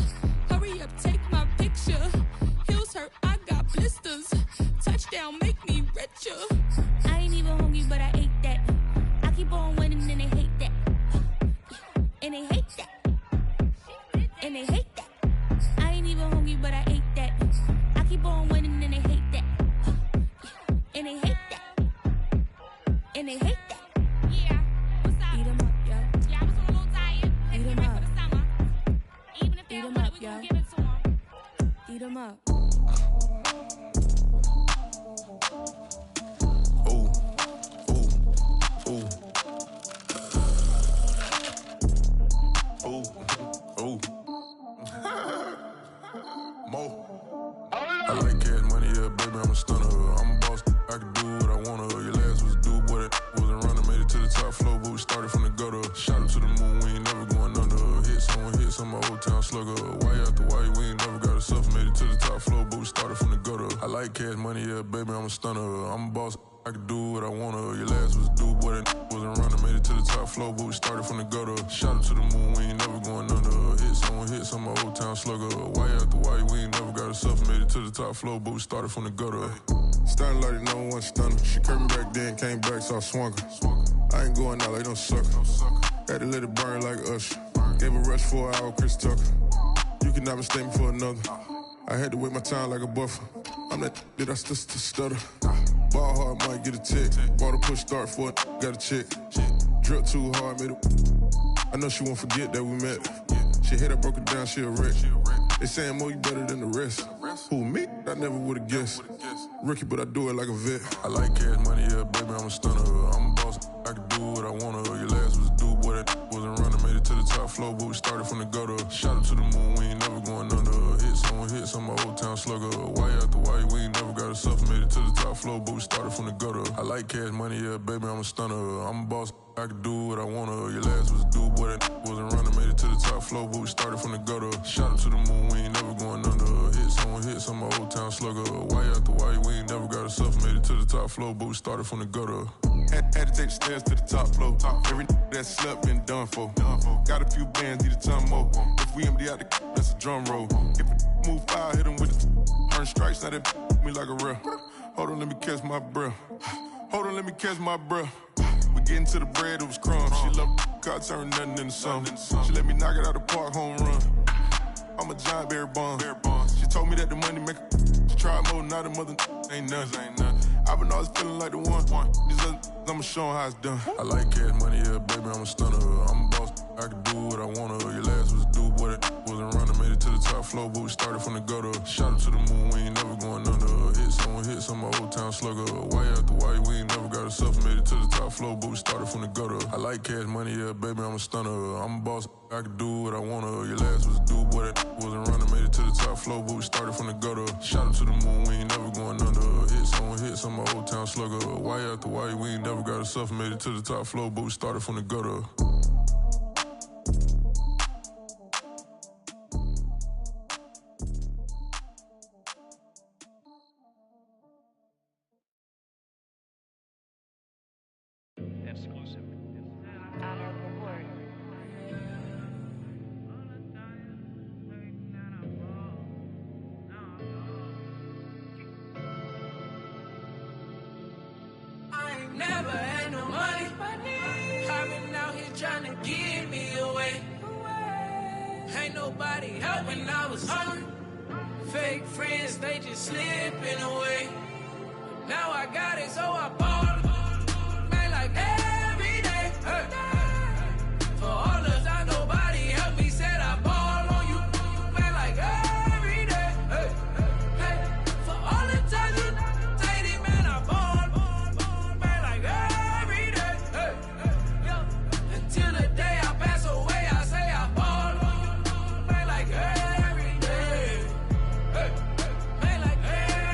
Hurry up, take my picture. Heels hurt, I got blisters. Touchdown, make me richer. I ain't even hungry, but I ate that. I keep on winning and they hate that. And they hate that. And they hate that. I ain't even hungry, but I ate that. I keep on winning and they hate that. And they hate that. And they hate that. Yeah, what's up? Eat 'em up, yo. Yeah, I was on a little diet. Eat 'em Ready up. for the summer. Even if they Eat don't 'em want up, it, we yo. gon' give it to them. Eat 'em up. Ooh, ooh, ooh. Ooh, ooh. Mo. I like cash money, yeah, baby, I'm a stunner. I'm a boss, I can do what I wanna. Your last was a dude, boy, that wasn't running. Made it to the top floor, but we started from the gutter. Shot up to the moon, we ain't never going under. Hit some old town slugger. Why after why, we ain't never got a suffer. Made it to the top floor, but we started from the gutter. I like cash money, yeah, baby, I'm a stunner. I'm a boss, I can do what I wanna. Your last was a dude, boy, that wasn't running. Made it to the top floor, but we started from the gutter. Shot up to the moon, we ain't never going under. Hit some old town slugger. Why after why, we ain't never got a suffer. Made it to the top floor, but we started from the gutter. Starting like no one stunner. She curved me back then, came back, so I swung her. I ain't going out like no sucker. Had to let it burn like Usher. Gave a rush for an hour, Chris Tucker. You cannot mistake me for another. I had to wait my time like a buffer. I'm that I still stutter. Ball hard, might get a tick. Bought a push start for it, got a chick. Drip too hard, made it. I know she won't forget that we met. She hit, I broke it down, she a wreck. They saying, Mo, you better than the rest. Who, me? I never would've guessed. Rookie, but I do it like a vet. I like cash money, yeah, baby, I'm a stunner. I'm a boss, I can do what I wanna. Your last was a dude, boy, that wasn't running. Made it to the top floor, but we started from the gutter. Shot up to the moon, we ain't never going under. Hit some old town slugger. Why after why, we ain't never got a suffer. Made it to the top floor, but we started from the gutter. I like cash money, yeah, baby, I'm a stunner. I'm a boss, I can do what I wanna. Your last was a dude, boy, that wasn't running. Made it to the top floor, but we started from the gutter. Shot up to the moon, we ain't never going under. Hit some old town slugger. Why after why, we ain't never got a suffer. Made it to the top floor, but we started from the gutter. Had to take the stairs to the top floor. Every that slept been done for. Got a few bands, need a ton more. If we empty out the that's a drum roll. If it move fire, hit him with the earn strikes, now that me like a real. Hold on, let me catch my breath. Hold on, let me catch my breath. We getting to the bread, it was crumbs. She loved car, turn nothing into something. She let me knock it out the park, home run. I'm a giant berry bond. She told me that the money make she try more, not a mother ain't nothing. I've been always feeling like the one. These other I'ma show 'em how it's done. I like cash money, yeah, baby, I'm a stunner. I'm a boss, I can do what I wanna. Your last was a dude, boy, that wasn't running. Made it to the top floor, but we started from the gutter. Shot up to the moon, we ain't never going under. Hit some old town slugger. Why after why, we ain't never got a suffer. Made it to the top floor, but we started from the gutter. I like cash money, yeah, baby, I'm a stunner. I'm a boss, I can do what I wanna. Your last was a dude, boy, that wasn't running. Made it to the top floor, but we started from the gutter. Shot up to the moon, we ain't never going under. Hit some old town slugger. Why after why, we ain't never got a suffer. Made it to the top floor, but we started from the gutter. never had no money. I've been out here trying to give me away. Ain't nobody helping, I was hungry. Fake friends, they just slipping away. Now I got it, so I ball. Man, like every day. Hey. For all the time nobody helped me, said I ball on you. Man, like every day. Hey. Hey. For all the times you dated, man, I ball. Man, like every day. Hey. Hey. Until the day I pass away, I say I ball. Man, like every day. Hey. Man, like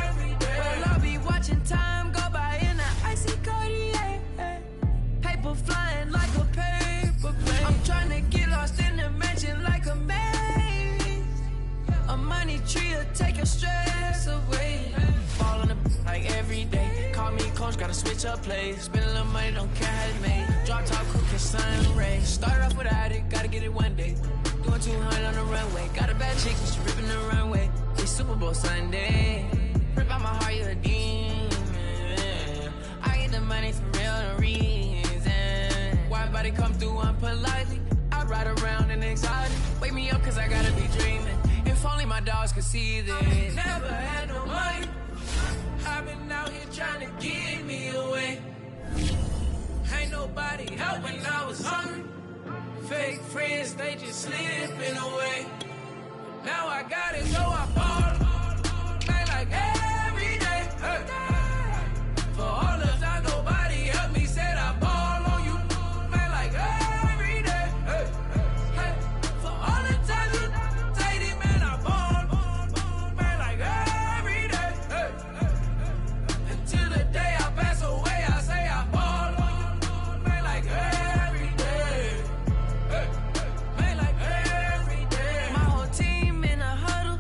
every day. Well, I'll be watching time go by in an icy Cartier. Paper flying like a paper plane. I'm trying to get lost in the mansion like a maze. A money tree will take your stress away. Fall on the like every day. Call me coach, gotta switch up plays. Spend a little money, don't care how it's made. Drop top, cook, can sign the race. Start off without it, gotta get it one day. Doing 200 on the runway. Got a bad chick, she ripping the runway. It's Super Bowl Sunday. Rip out my heart, you a demon. I get the money for real, no reason. Why body come through unpolitely? I ride around in anxiety. Wake me up cause I gotta be dreaming. If only my dogs could see this. Never had no money. I've been out here trying to give me away. Ain't nobody helping, I was hungry. Fake friends, they just slipping away. Now I got it, so I ball. Man, like every day. Hey. For all the time nobody helped me, said I ball on you. Man, like every day. Hey. Hey. For all the times you dated, man, I ball. Man, like every day. Hey. Until the day I pass away, I say I ball. Man, like every day. Hey. Man, like every day. My whole team in a huddle.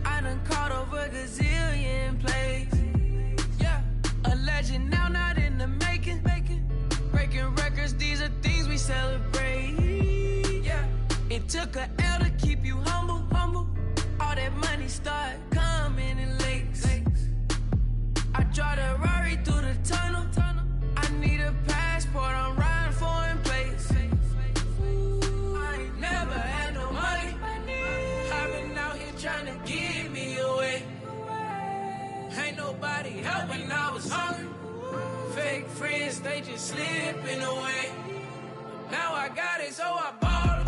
I done caught over a gazillion plays. Yeah, a legend now, not in the making. Breaking records, these are things we celebrate. Yeah, it took a L to keep you humble. All that money start coming in lakes. I drive the Rari through the tunnel. I need a passport, I'm riding foreign plates. I ain't never had no money. I've been out here trying to give me away. Ain't nobody helping, I was hungry. Fake friends, they just slipping away. Now I got it, so I ball.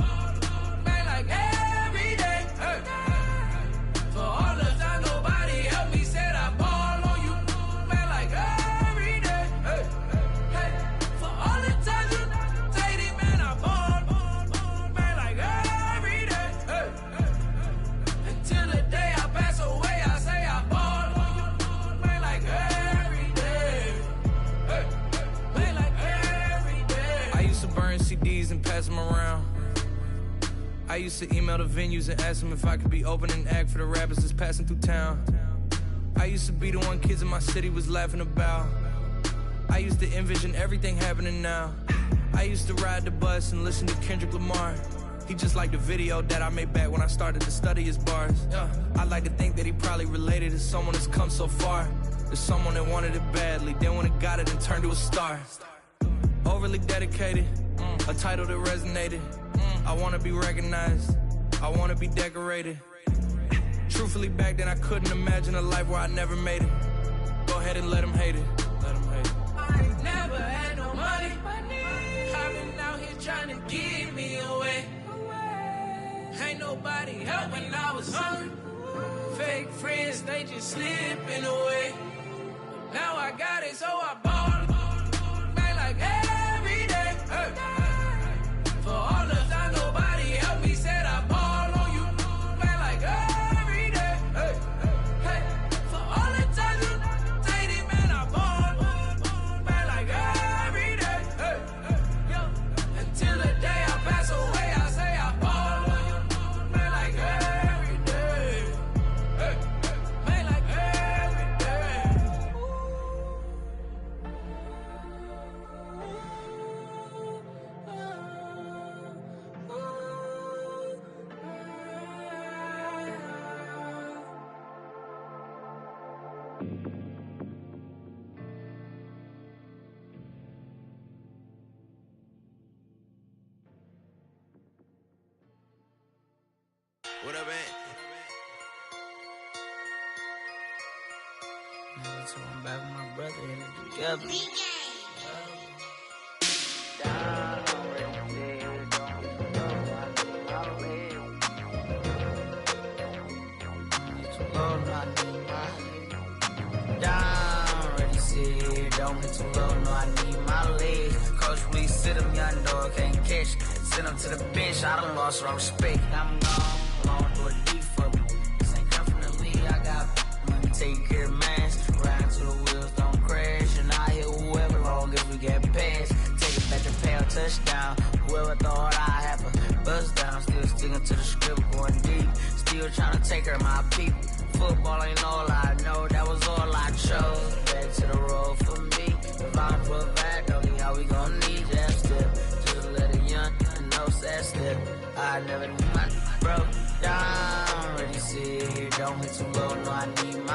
Man, like every day. Hey. For all the time nobody helped me, said I ball on you. Man, like every day. Hey. Hey. For all the times you dated, man, I ball. Man, like every day. Hey. Until the day I pass away, I say I ball. Man, like every day. Hey. Man, like every day. I used to burn CDs and pass them around. I used to email the venues and ask them if I could be opening act for the rappers that's passing through town. I used to be the one kids in my city was laughing about. I used to envision everything happening now. I used to ride the bus and listen to Kendrick Lamar. He just like the video that I made back when I started to study his bars. I like to think that he probably related to someone that's come so far. There's someone that wanted it badly, then when it got it and turned to a star. Overly dedicated, a title that resonated. I wanna be recognized, I wanna be decorated. Truthfully, back then I couldn't imagine a life where I never made it. Go ahead and let them hate it. I ain't never had no money. I've been out here trying to give me away. Ain't nobody helping, I was hungry. Fake friends, they just slipping away. Now I got it, so I ball. Man, like every day. Hey. For all the time nobody helped me, said I ball on you. Man, like every day. Hey. Hey. For all the times you dated, man, I ball. Man, like every day. Hey. Until the day I pass away, I say I ball. Man, like every day. Hey. Man, like every day. up at? Never told back with my brother in it together. Don't get too low, no, I need my legs. Coach, please sit him, young dog, can't catch. Send him to the bench, I done lost all respect. I'm gone, long door deep for me. This ain't come from the league, I got money, take care of mans. Riding to the wheels, don't crash. And I hit whoever long as we get past. Take it back to pay a touchdown. Whoever thought I have a buzz down. Still sticking to the script, going deep. Still trying to take care of my people. Football ain't all I know, that was all I chose. Back to the road for me. If I provide, don't need how we gon' need that step. Just let a young know that step. I never knew my broke down. Ready to sit here, don't get too low, no, I need my